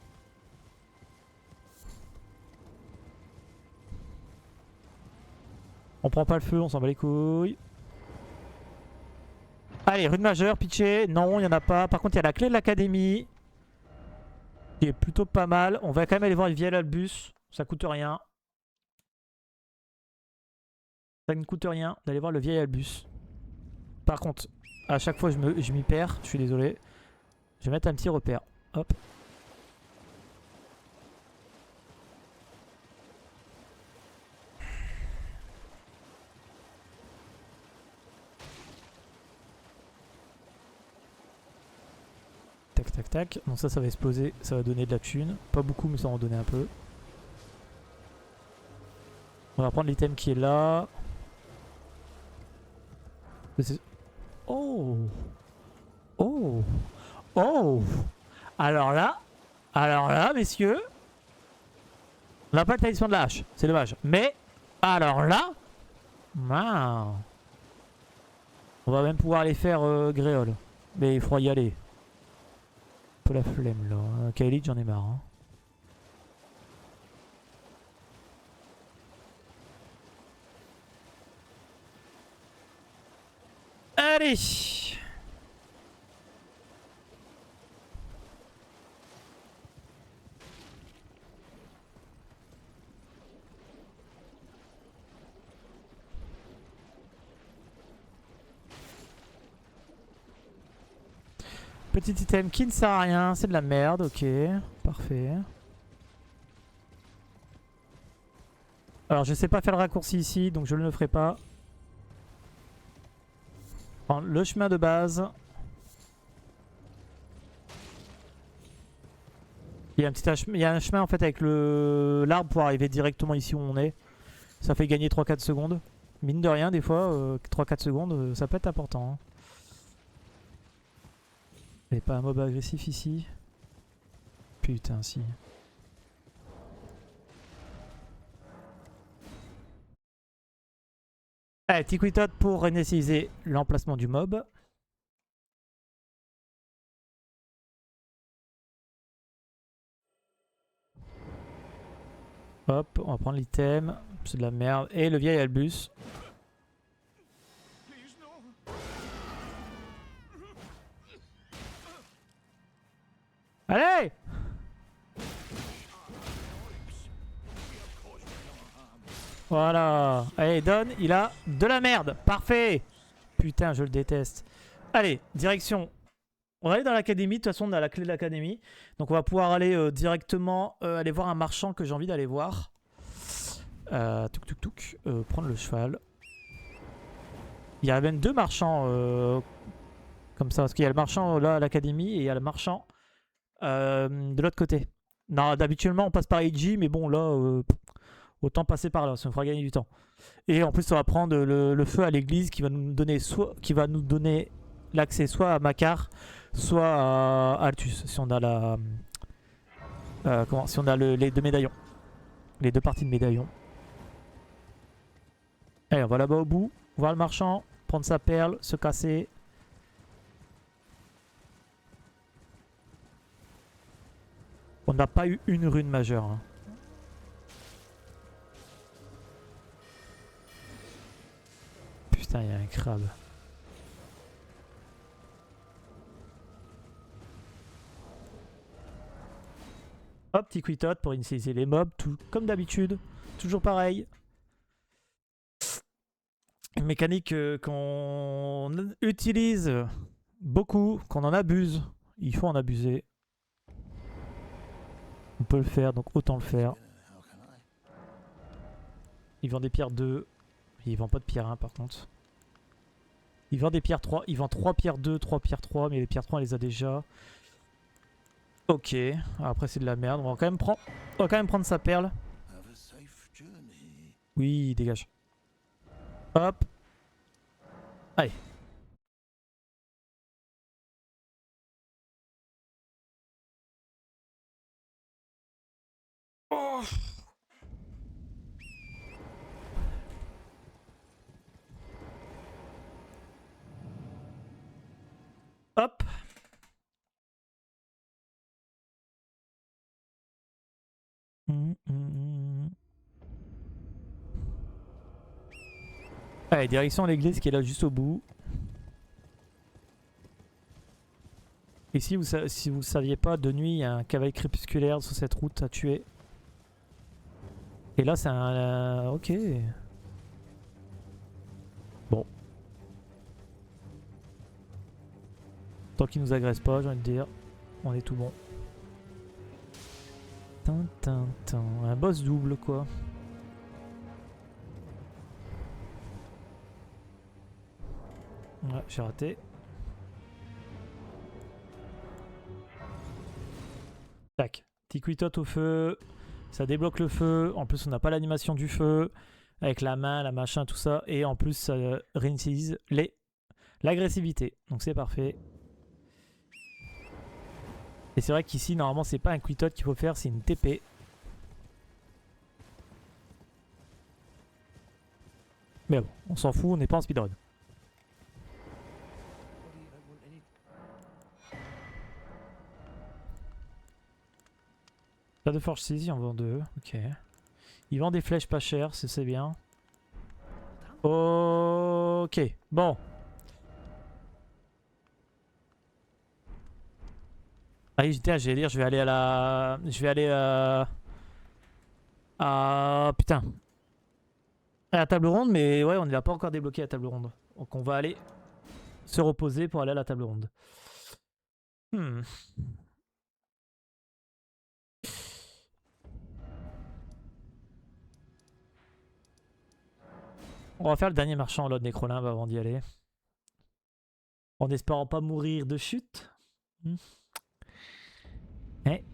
On prend pas le feu, on s'en bat les couilles. Allez, rune majeure, pitché. Non, il n'y en a pas. Par contre, il y a la clé de l'académie. Qui est plutôt pas mal. On va quand même aller voir le vieil Albus. Ça coûte rien. Ça ne coûte rien d'aller voir le vieil Albus. Par contre, à chaque fois je m'y perds. Je suis désolé. Je vais mettre un petit repère. Hop. Tac tac tac. Donc ça va exploser. Ça va donner de la thune. Pas beaucoup mais ça va en donner un peu. On va prendre l'item qui est là. Oh. Oh. Oh. Alors là, messieurs. On n'a pas le talisman de la hache. C'est dommage. Mais, alors là. Wow. On va même pouvoir aller faire Gréole. Mais il faudra y aller. Un peu la flemme là. Kaelid, j'en ai marre. Hein. Allez. Petit item qui ne sert à rien, c'est de la merde, ok, parfait. Alors je sais pas faire le raccourci ici, donc je ne le ferai pas. Prendre le chemin de base. Il y a un chemin en fait avec l'arbre pour arriver directement ici où on est. Ça fait gagner 3-4 secondes. Mine de rien, des fois, 3-4 secondes, ça peut être important. Hein. Il n'y a pas un mob agressif ici. Putain, si. Allez, petit quitot pour réinitialiser l'emplacement du mob. Hop, on va prendre l'item. C'est de la merde. Et le vieil Albus. Allez! Voilà. Allez, donne. Il a de la merde. Parfait. Putain, je le déteste. Allez, direction. On va aller dans l'académie. De toute façon, on a la clé de l'académie. Donc, on va pouvoir aller directement aller voir un marchand que j'ai envie d'aller voir. Touk touk touk. Prendre le cheval. Il y a même deux marchands comme ça. Parce qu'il y a le marchand là à l'académie et il y a le marchand de l'autre côté. Non, d'habituellement, on passe par Eiji. Mais bon, là, autant passer par là. Ça nous fera gagner du temps. Et en plus, on va prendre le feu à l'église qui va nous donner l'accès soit à Makar, soit à Altus. Si on a si on a les deux médaillons. Les deux parties de médaillon. Allez, on va là-bas au bout. Voir le marchand. Prendre sa perle. Se casser. On n'a pas eu une rune majeure. Hein. Putain, il y a un crabe. Hop, petit quitot pour initialiser les mobs, tout comme d'habitude. Toujours pareil. Une mécanique qu'on utilise beaucoup, qu'on en abuse. Il faut en abuser. On peut le faire, donc autant le faire. Il vend des pierres 2. Il vend pas de pierre 1 par contre. Il vend des pierres 3. Il vend 3 pierres 2, 3 pierres 3, mais les pierres 3 on les a déjà. Ok, après c'est de la merde. On va quand même prendre sa perle. Oui, dégage. Hop. Allez. Oh. Hop. Allez, direction l'église qui est là juste au bout. Et si vous saviez pas, de nuit, il y a un cavalier crépusculaire sur cette route à tuer. Et là, c'est un... ok. Bon. Tant qu'il nous agresse pas, j'ai envie de dire, on est tout bon. Un boss double, quoi. Ouais, j'ai raté. Tac. Petit quitot au feu. Ça débloque le feu. En plus, on n'a pas l'animation du feu. Avec la main, la machin, tout ça. Et en plus, ça réinitialise l'agressivité. Donc c'est parfait. Et c'est vrai qu'ici, normalement, c'est pas un quitot qu'il faut faire, c'est une TP. Mais bon, on s'en fout, on n'est pas en speedrun. Pas de forge saisie, on vend 2. Ok. Il vend des flèches pas chères, c'est bien. Ok, bon. Ah, j'allais dire, je vais aller à la... Je vais aller à... Putain. À la table ronde, mais ouais, on ne l'a pas encore débloqué la table ronde. Donc on va aller se reposer pour aller à la table ronde. On va faire le dernier marchand en Lord Necrolimbe avant d'y aller. En espérant pas mourir de chute. Eh.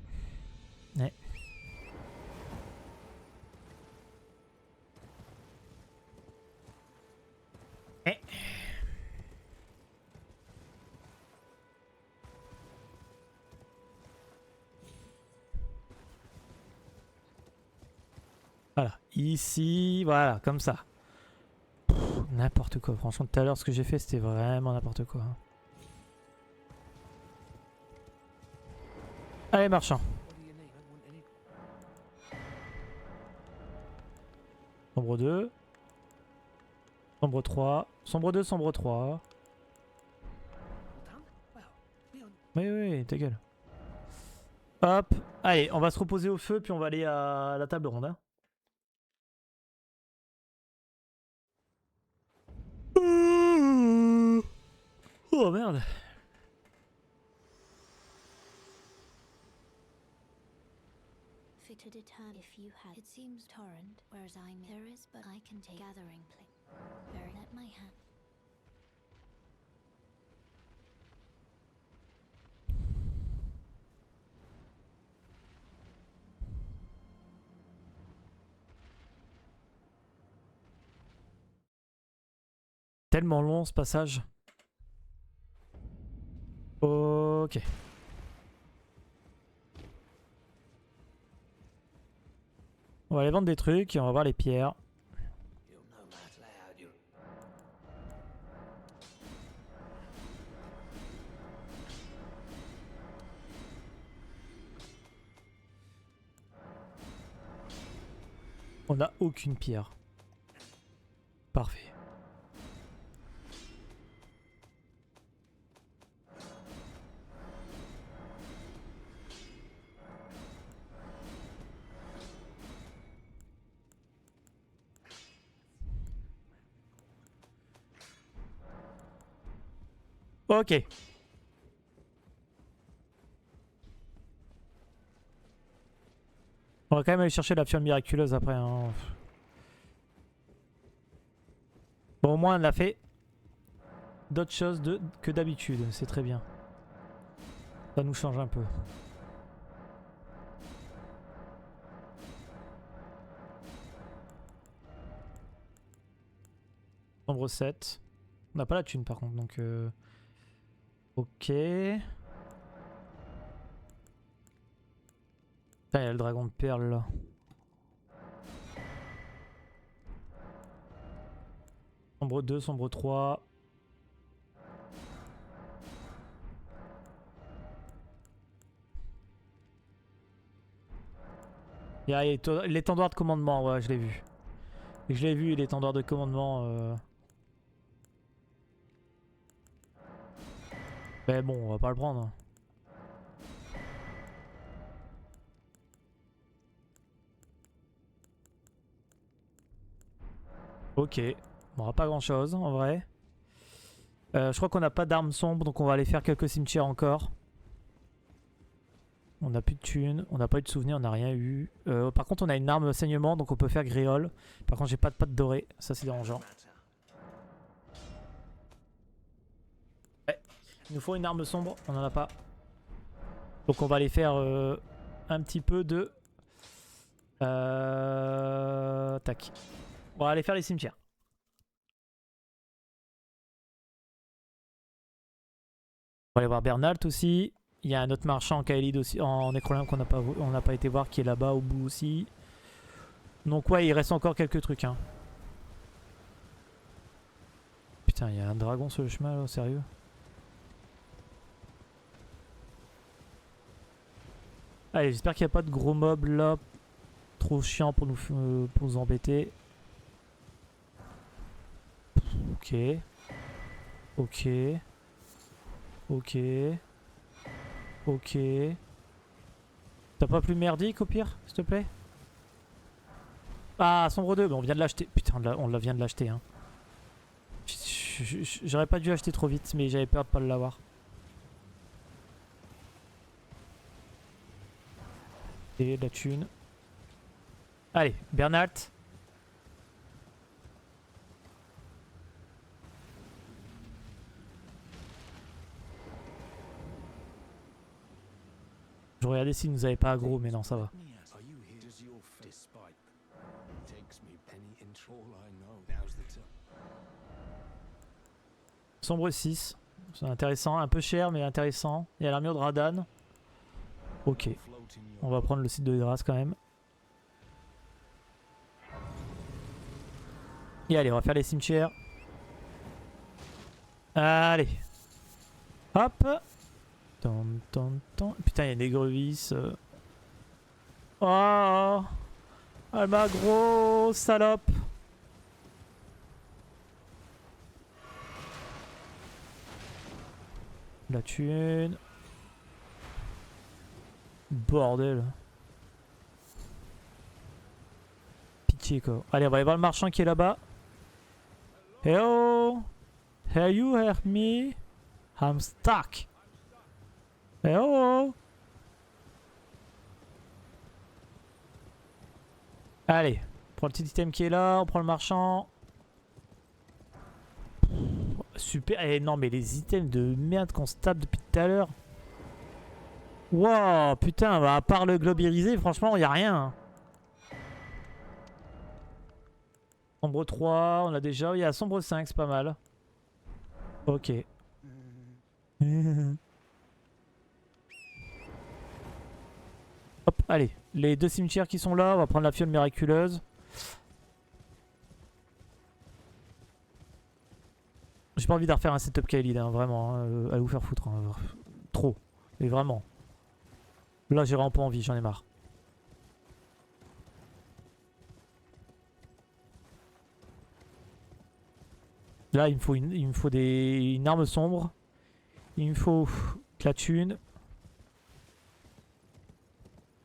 Voilà, ici, voilà, comme ça. N'importe quoi, franchement, tout à l'heure, ce que j'ai fait, c'était vraiment n'importe quoi. Allez, marchand. Sombre 2. Sombre 3. Sombre 2, sombre 3. Oui, oui, ta gueule. Hop. Allez, on va se reposer au feu, puis on va aller à la table ronde. Hein. Oh merde.
To determine if you had it seems torrent, whereas there is, but I can take gathering place. Very let my hand.
Tellement long ce passage. Ok. On va aller vendre des trucs et on va voir les pierres. On n'a aucune pierre. Parfait. Ok. On va quand même aller chercher la fiole miraculeuse après. Hein. Bon, au moins, on a fait d'autres choses que d'habitude. C'est très bien. Ça nous change un peu. Nombre 7. On n'a pas la thune par contre, donc... Ok. Putain, il y a le dragon de perles là. Sombre 2, sombre 3. Il y a l'étendard de commandement, ouais, je l'ai vu. Je l'ai vu, l'étendard de commandement. Mais bon, on va pas le prendre. Hein. Ok. On aura pas grand chose en vrai. Je crois qu'on n'a pas d'armes sombres, donc on va aller faire quelques cimetières encore. On n'a plus de thunes, on n'a pas eu de souvenirs, on n'a rien eu. Par contre, on a une arme saignement, donc on peut faire gréole. Par contre, j'ai pas de patte dorée, ça c'est dérangeant. Ouais. Il nous faut une arme sombre, on en a pas. Donc on va aller faire un petit peu de... Tac. On va aller faire les cimetières. On va aller voir Bernalt aussi. Il y a un autre marchand en Kaelid aussi, en Necroland qu'on n'a pas été voir, qui est là-bas au bout aussi. Donc ouais, il reste encore quelques trucs. Hein. Putain, il y a un dragon sur le chemin là, sérieux? Allez, j'espère qu'il n'y a pas de gros mobs là. Trop chiant pour nous embêter. Ok. Ok. Ok. Ok. T'as pas plus merdique au pire, s'il te plaît? Ah, sombre 2, mais on vient de l'acheter. Putain, on la vient de l'acheter. Hein. J'aurais pas dû acheter trop vite, mais j'avais peur de pas l'avoir. Et de la thune. Allez, Bernalt. Je regardais s'il nous avait pas aggro, mais non, ça va. Sombre 6. C'est intéressant, un peu cher, mais intéressant. Il y a l'armure de Radan. Ok. On va prendre le site de grâce quand même. Et allez, on va faire les cimetières. Allez. Hop. Putain, il y a des grevisses. Oh. Elle m'a gros salope. la thune. Bordel. Pitié quoi. Allez, on va aller voir le marchand qui est là-bas. Hello? Can you help me? I'm stuck. Hello? Allez, on prend le petit item qui est là, on prend le marchand. Super. Eh non, mais les items de merde qu'on se tape depuis tout à l'heure. Wow, putain, bah, à part le globe irisé, franchement, y a rien. Hein. Sombre 3, on a déjà. Il y a sombre 5, c'est pas mal. Ok. Hop, allez. Les deux cimetières qui sont là, on va prendre la fiole miraculeuse. J'ai pas envie de refaire un setup Kaelid, hein, vraiment. Hein, allez vous faire foutre. Hein, trop. Mais vraiment. Là, j'ai vraiment pas envie, j'en ai marre. Là, il me faut une arme sombre. Il me faut de la thune.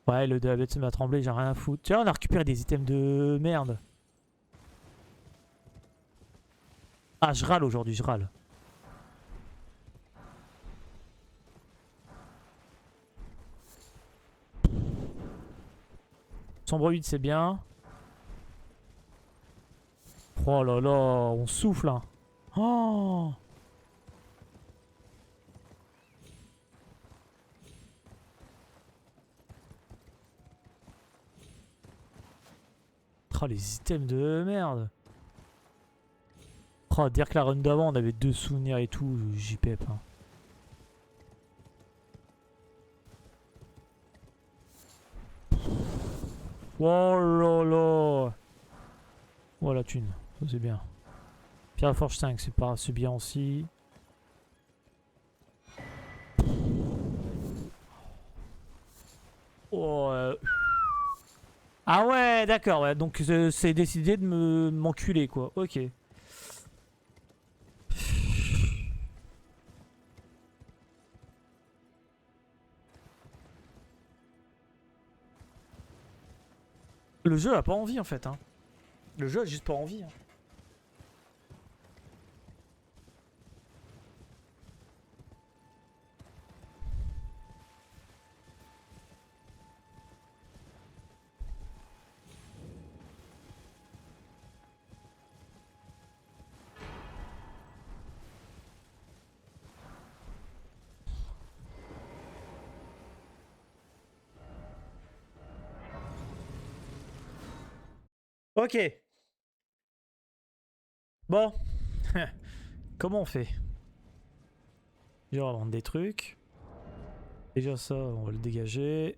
Ouais, le de la bête se met à trembler, j'ai rien à foutre. Tu vois, on a récupéré des items de merde. Ah, je râle aujourd'hui, je râle. Sombre 8, c'est bien. Oh là là, on souffle. Hein. Oh! Oh, les items de merde. Oh, dire que la run d'avant, on avait 2 souvenirs et tout, j'y pep. Hein. Oh là là. Oh la thune, ça c'est bien. Pierre Forge 5, c'est bien aussi. Oh, ah ouais, d'accord, ouais. Donc c'est décidé de m'enculer quoi. Ok. Le jeu a pas envie en fait. Hein. Le jeu a juste pas envie. Hein. Ok. Bon. Comment on fait? Déjà, on va vendre des trucs. Déjà ça, on va le dégager.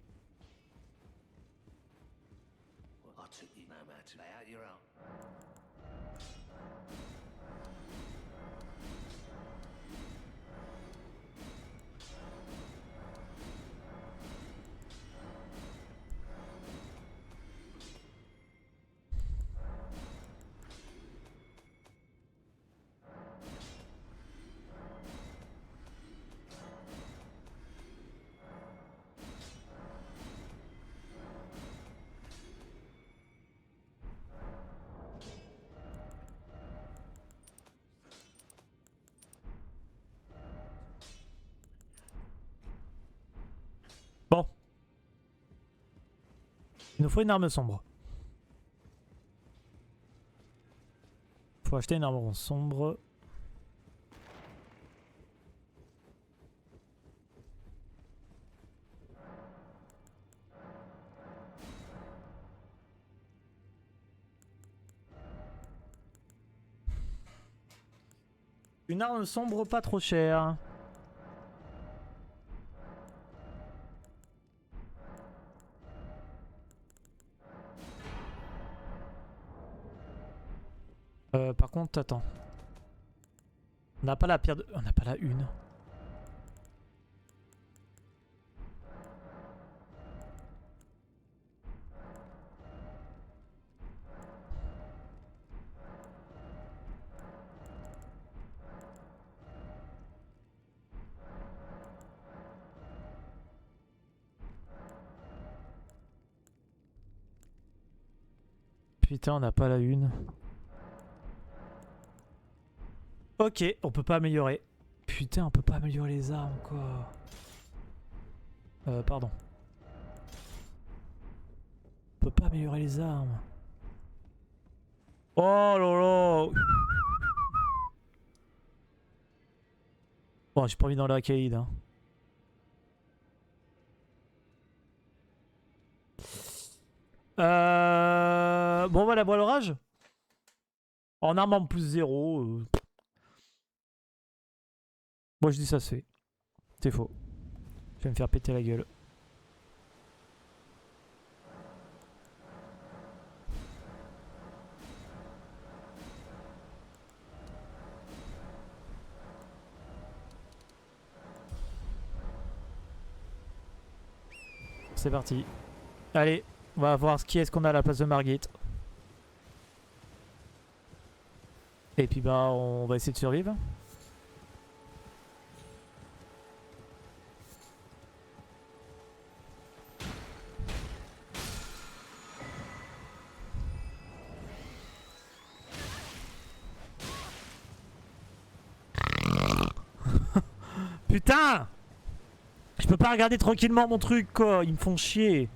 Bon. Il nous faut une arme sombre. Faut acheter une arme sombre. Une arme sombre pas trop chère. Par contre, attends. On n'a pas la pierre de... On n'a pas la une. Putain, on n'a pas la une. Ok, on peut pas améliorer. Putain, on peut pas améliorer les armes, quoi. Pardon. On peut pas améliorer les armes. Oh là là. Bon, j'ai pas envie dans l'arcade, hein. Bon, voilà, voile orage. En arme en plus 0. Moi, je dis ça se fait. C'est faux. Je vais me faire péter la gueule. C'est parti. Allez, on va voir qui est-ce qu'on a à la place de Margit. Et puis bah on va essayer de survivre. Putain! Je peux pas regarder tranquillement mon truc quoi, ils me font chier.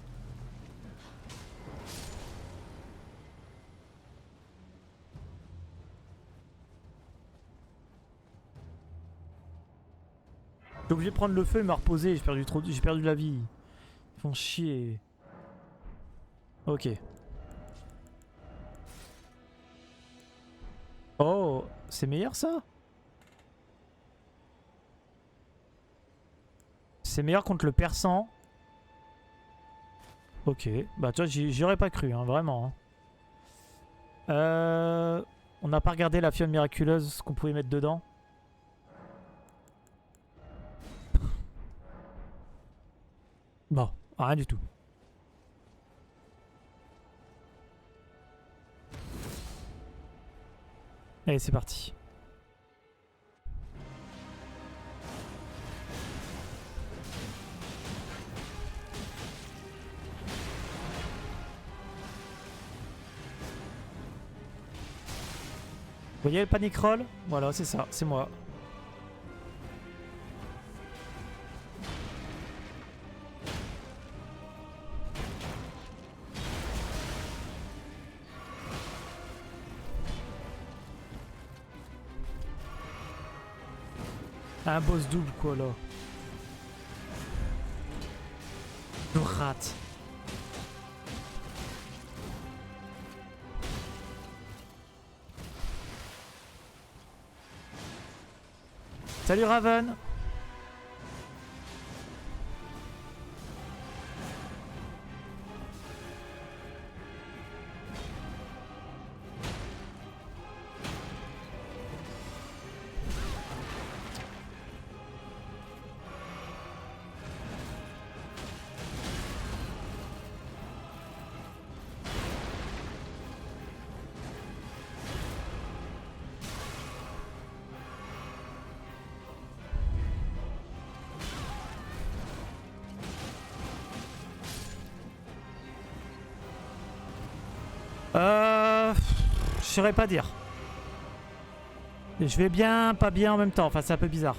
J'ai obligé de prendre le feu et me reposer, j'ai perdu la vie. Ils font chier. Ok. Oh, c'est meilleur ça? C'est meilleur contre le persan. Ok, bah tu vois, j'y aurais pas cru, hein, vraiment. On n'a pas regardé la fiole miraculeuse, ce qu'on pouvait mettre dedans. Bon, rien du tout. Allez, c'est parti. Vous voyez le panic roll? Voilà, c'est ça, c'est moi. Un boss double quoi là. Je rate. Salut Raven. Je saurais pas dire. Je vais bien, pas bien en même temps. Enfin, c'est un peu bizarre.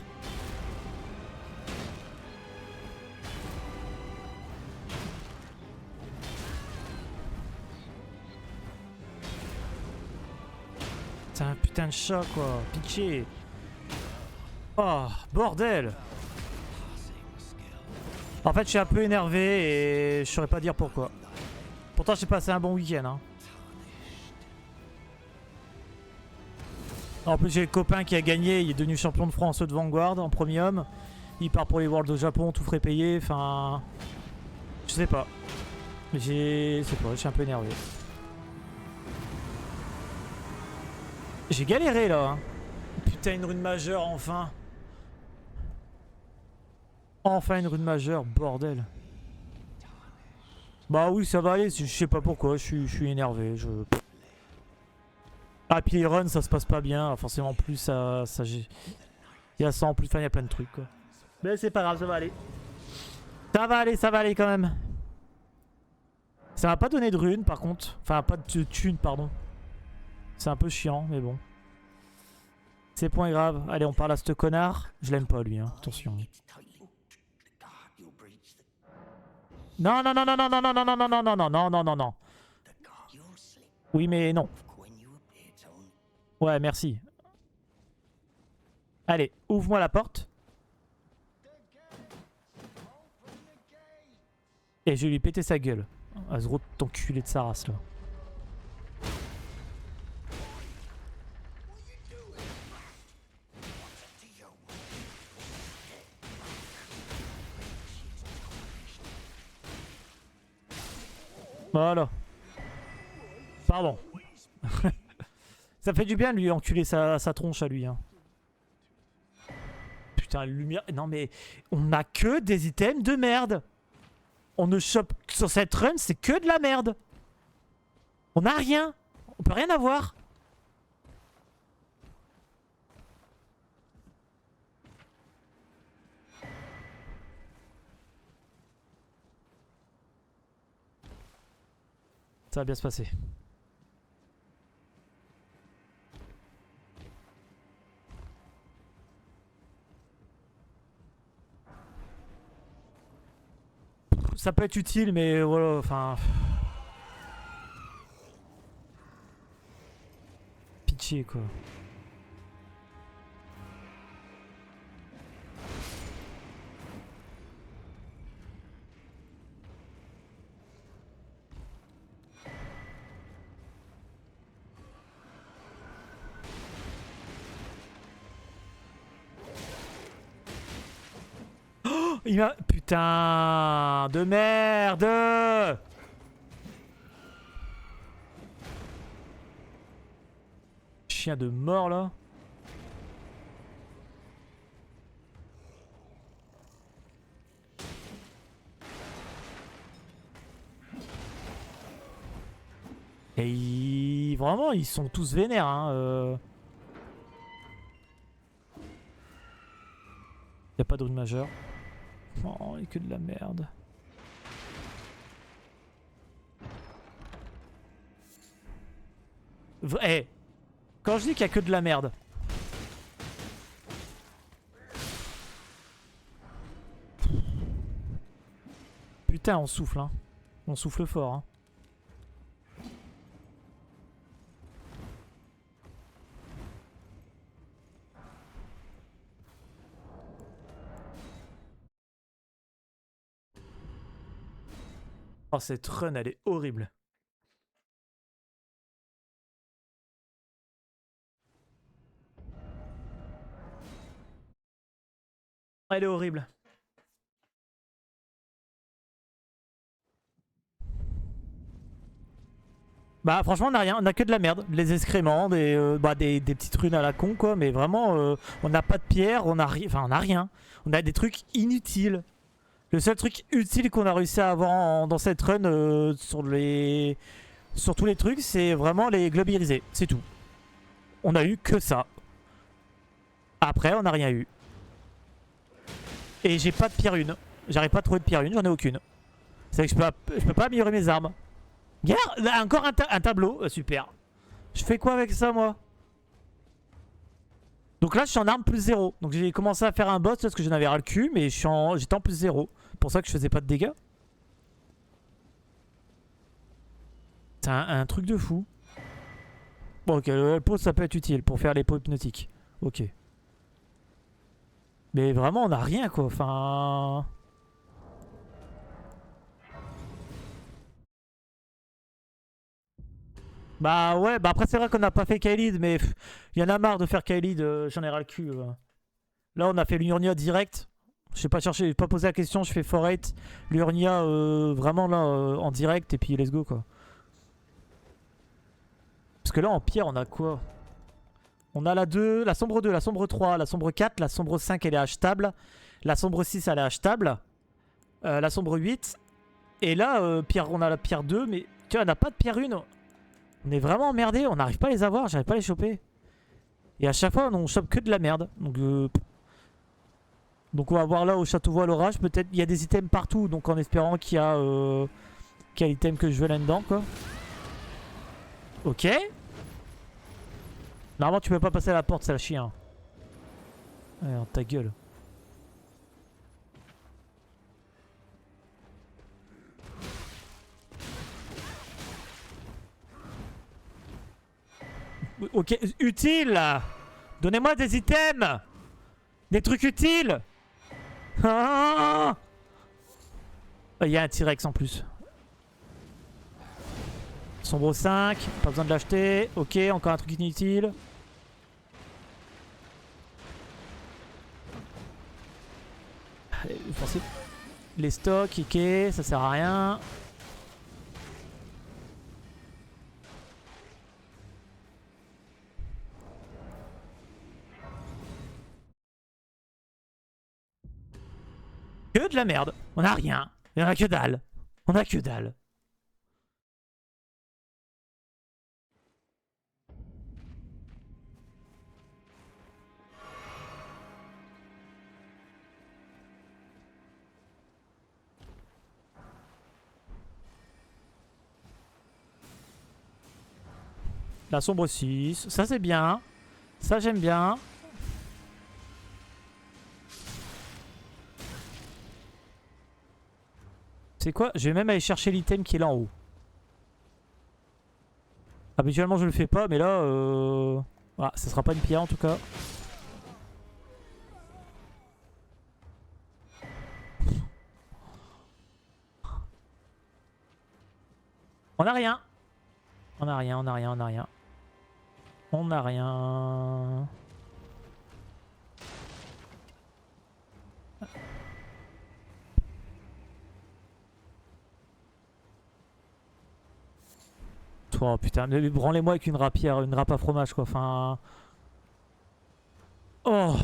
C'est un putain de chat, quoi. Pitié. Oh, bordel. En fait, je suis un peu énervé et je saurais pas dire pourquoi. Pourtant, j'ai passé un bon week-end, hein. En plus j'ai le copain qui a gagné, il est devenu champion de France de Vanguard en premium. Il part pour les Worlds au Japon, tout frais payé, enfin... Je sais pas. Je suis un peu énervé. J'ai galéré là. Hein. Putain, une rune majeure enfin. Enfin une rune majeure, bordel. Bah oui, ça va aller, je sais pas pourquoi, je suis énervé. Ah, puis les runs, ça se passe pas bien. Forcément, plus ça il y a ça en plus, enfin, il y a plein de trucs quoi. Mais c'est pas grave, ça va aller. Ça va aller quand même. Ça m'a pas donné de runes par contre. Enfin, pas de thunes, pardon. C'est un peu chiant, mais bon. C'est point grave. Allez, on parle à ce connard. Je l'aime pas lui, hein. Attention. Non, non, non, non, non, non, non, non, non, non, non, non, non, non, non, non, non. Oui, mais non. Ouais, merci. Allez, ouvre-moi la porte. Et je vais lui péter sa gueule. Ah, ce gros enculé de sa race là. Voilà. Pardon. Ça fait du bien de lui enculer sa tronche à lui. Hein. Putain, lumière. Non mais on a que des items de merde. On ne chope sur cette run, c'est que de la merde. On a rien. On peut rien avoir. Ça va bien se passer. Ça peut être utile, mais voilà, enfin... Pitié, quoi. Oh, il m'a... Putain de merde! Chien de mort, là. Et vraiment, ils sont tous vénères, hein. Y a pas de rune majeure. Oh, il y a que de la merde. Eh, quand je dis qu'il y a que de la merde. Putain, on souffle, hein. On souffle fort, hein. Oh, cette run, elle est horrible. Elle est horrible. Bah franchement on a rien, on a que de la merde, les excréments, des petites runes à la con quoi, mais vraiment on n'a pas de pierre, on a rien, on a des trucs inutiles. Le seul truc utile qu'on a réussi à avoir dans cette run sur tous les trucs, c'est vraiment les globes irisés, c'est tout. On a eu que ça. Après on n'a rien eu. Et j'ai pas de pierre une, j'arrive pas à trouver de pierre une, j'en ai aucune. C'est vrai que je peux pas améliorer mes armes. Regarde, là, encore un tableau, super. Je fais quoi avec ça, moi? Donc là, je suis en arme plus 0. Donc j'ai commencé à faire un boss parce que j'en avais ras le cul, mais j'étais en plus 0. C'est pour ça que je faisais pas de dégâts. C'est un truc de fou. Bon, ok, le pause, ça peut être utile pour faire les pots hypnotiques. Ok. Mais vraiment, on a rien, quoi. Enfin... Bah ouais, bah après c'est vrai qu'on n'a pas fait Kaelid, mais il y en a marre de faire Kaelid, j'en ai ras le cul. Là on a fait l'Urnia direct. Je sais pas chercher, j'ai pas posé la question, je fais Forate, l'Urnia vraiment là en direct et puis let's go quoi. Parce que là en pierre on a quoi? On a la 2, la sombre 2, la sombre 3, la sombre 4, la sombre 5 elle est achetable, la sombre 6 elle est achetable, la sombre 8. Et là pierre, on a la pierre 2, mais tu vois on n'a pas de pierre 1. On est vraiment emmerdé, on n'arrive pas à les avoir, j'arrive pas à les choper. Et à chaque fois, on chope que de la merde. Donc on va voir là au château voile l'orage, peut-être il y a des items partout, donc en espérant qu'il y a quel item que je veux là-dedans quoi. Ok. Normalement tu peux pas passer à la porte, c'est la chien. Ouais, dans ta gueule. Ok, utile. Donnez-moi des items. Des trucs utiles. Ah, il y a un T-Rex en plus. Sombre 5, pas besoin de l'acheter. Ok, encore un truc inutile. Les stocks, ok, ça sert à rien. Que de la merde. On a rien. Il y en a que dalle. On a que dalle. La sombre 6. Ça c'est bien. Ça j'aime bien. C'est quoi? Je vais même aller chercher l'item qui est là en haut. Habituellement je le fais pas, mais là ah, ça sera pas une pierre en tout cas. On a rien. On a rien, on a rien, on a rien. On a rien. Oh putain, branlez-moi avec une rapière, une râpe à fromage quoi, enfin... Oh.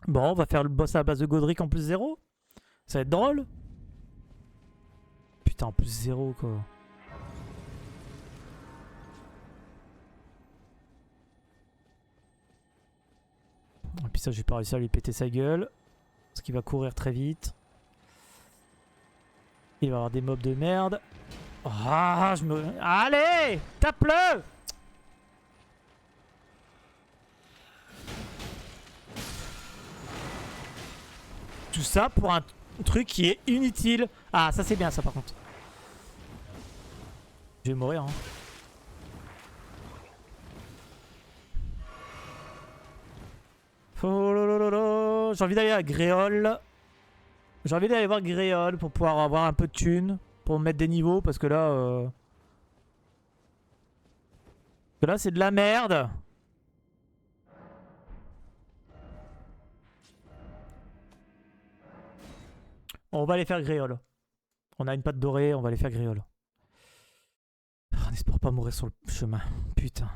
Bon, on va faire le boss à la base de Godric en plus 0. Ça va être drôle. Putain, en plus 0 quoi. Et puis ça, j'ai pas réussi à lui péter sa gueule. Parce qu'il va courir très vite. Il va y avoir des mobs de merde. Ah, je me... Allez, tape-le! Tout ça pour un truc qui est inutile. Ah, ça c'est bien ça par contre. Je vais mourir. Hein. Oh, j'ai envie d'aller à Gréol. J'ai envie d'aller voir Gréol pour pouvoir avoir un peu de thunes. Pour mettre des niveaux parce que là c'est de la merde. On va aller faire Gréol. On a une patte dorée, on va aller faire Gréol. On espère pas mourir sur le chemin. Putain.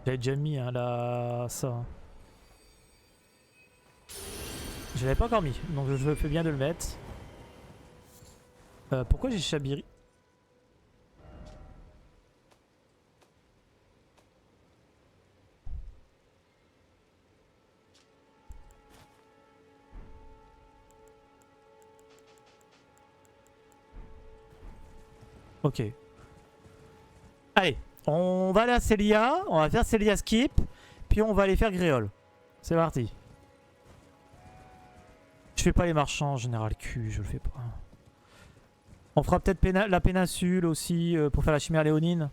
J'avais déjà mis hein, ça. Je l'avais pas encore mis, donc je fais bien de le mettre. Pourquoi j'ai Chabiri? Ok. Allez, on va aller à Célia, on va faire Célia skip, puis on va aller faire Gréol. C'est parti. Je fais pas les marchands en général Q, je le fais pas. On fera peut-être la péninsule aussi pour faire la chimère léonine.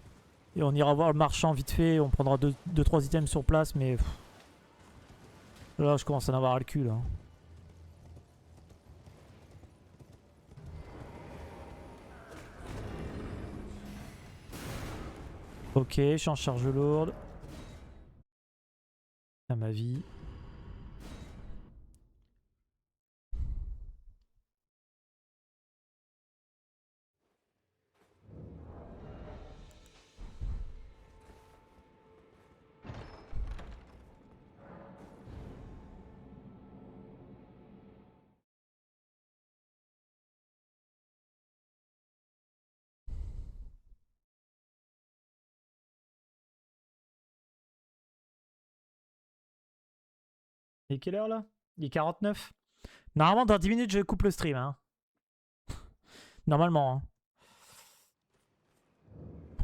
Et on ira voir le marchand vite fait, on prendra 2-3 items sur place, mais... Pff. Là je commence à en avoir le cul là. Ok, je suis en charge lourde. À ma vie. Il est quelle heure là? Il est 49. Normalement, dans 10 minutes, je coupe le stream. Hein. Normalement. Hein.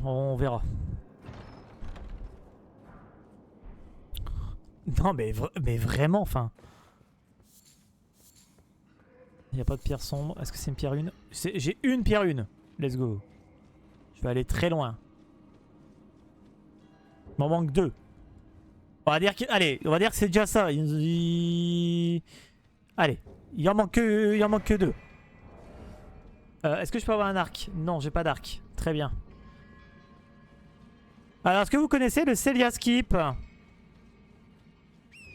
On verra. Non, mais vraiment, enfin. Il n'y a pas de pierre sombre. Est-ce que c'est une pierre une? J'ai une pierre une. Let's go. Je vais aller très loin. Il m'en manque 2. On va dire que, allez, on va dire que c'est déjà ça. Allez, il en manque que 2. Est-ce que je peux avoir un arc? Non, j'ai pas d'arc. Très bien. Alors, est-ce que vous connaissez le Celia Skip?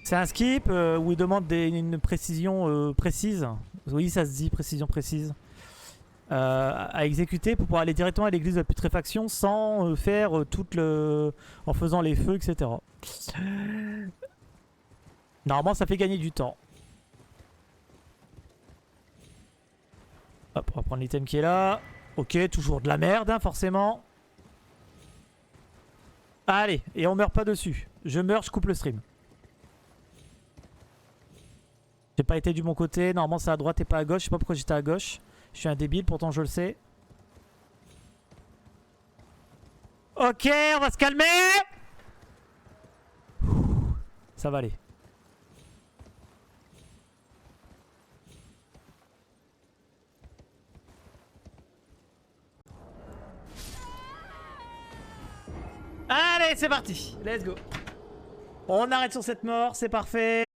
C'est un skip où il demande une précision précise. Oui, ça se dit, précision précise. À exécuter pour pouvoir aller directement à l'église de la putréfaction sans faire en faisant les feux, etc. Normalement, ça fait gagner du temps. Hop, on va prendre l'item qui est là. Ok, toujours de la merde, hein, forcément. Allez, et on meurt pas dessus. Je meurs, je coupe le stream. J'ai pas été du bon côté. Normalement, c'est à droite et pas à gauche. Je sais pas pourquoi j'étais à gauche. Je suis un débile, pourtant je le sais. Ok, on va se calmer. Ça va aller. Allez, c'est parti. Let's go. On arrête sur cette mort, c'est parfait.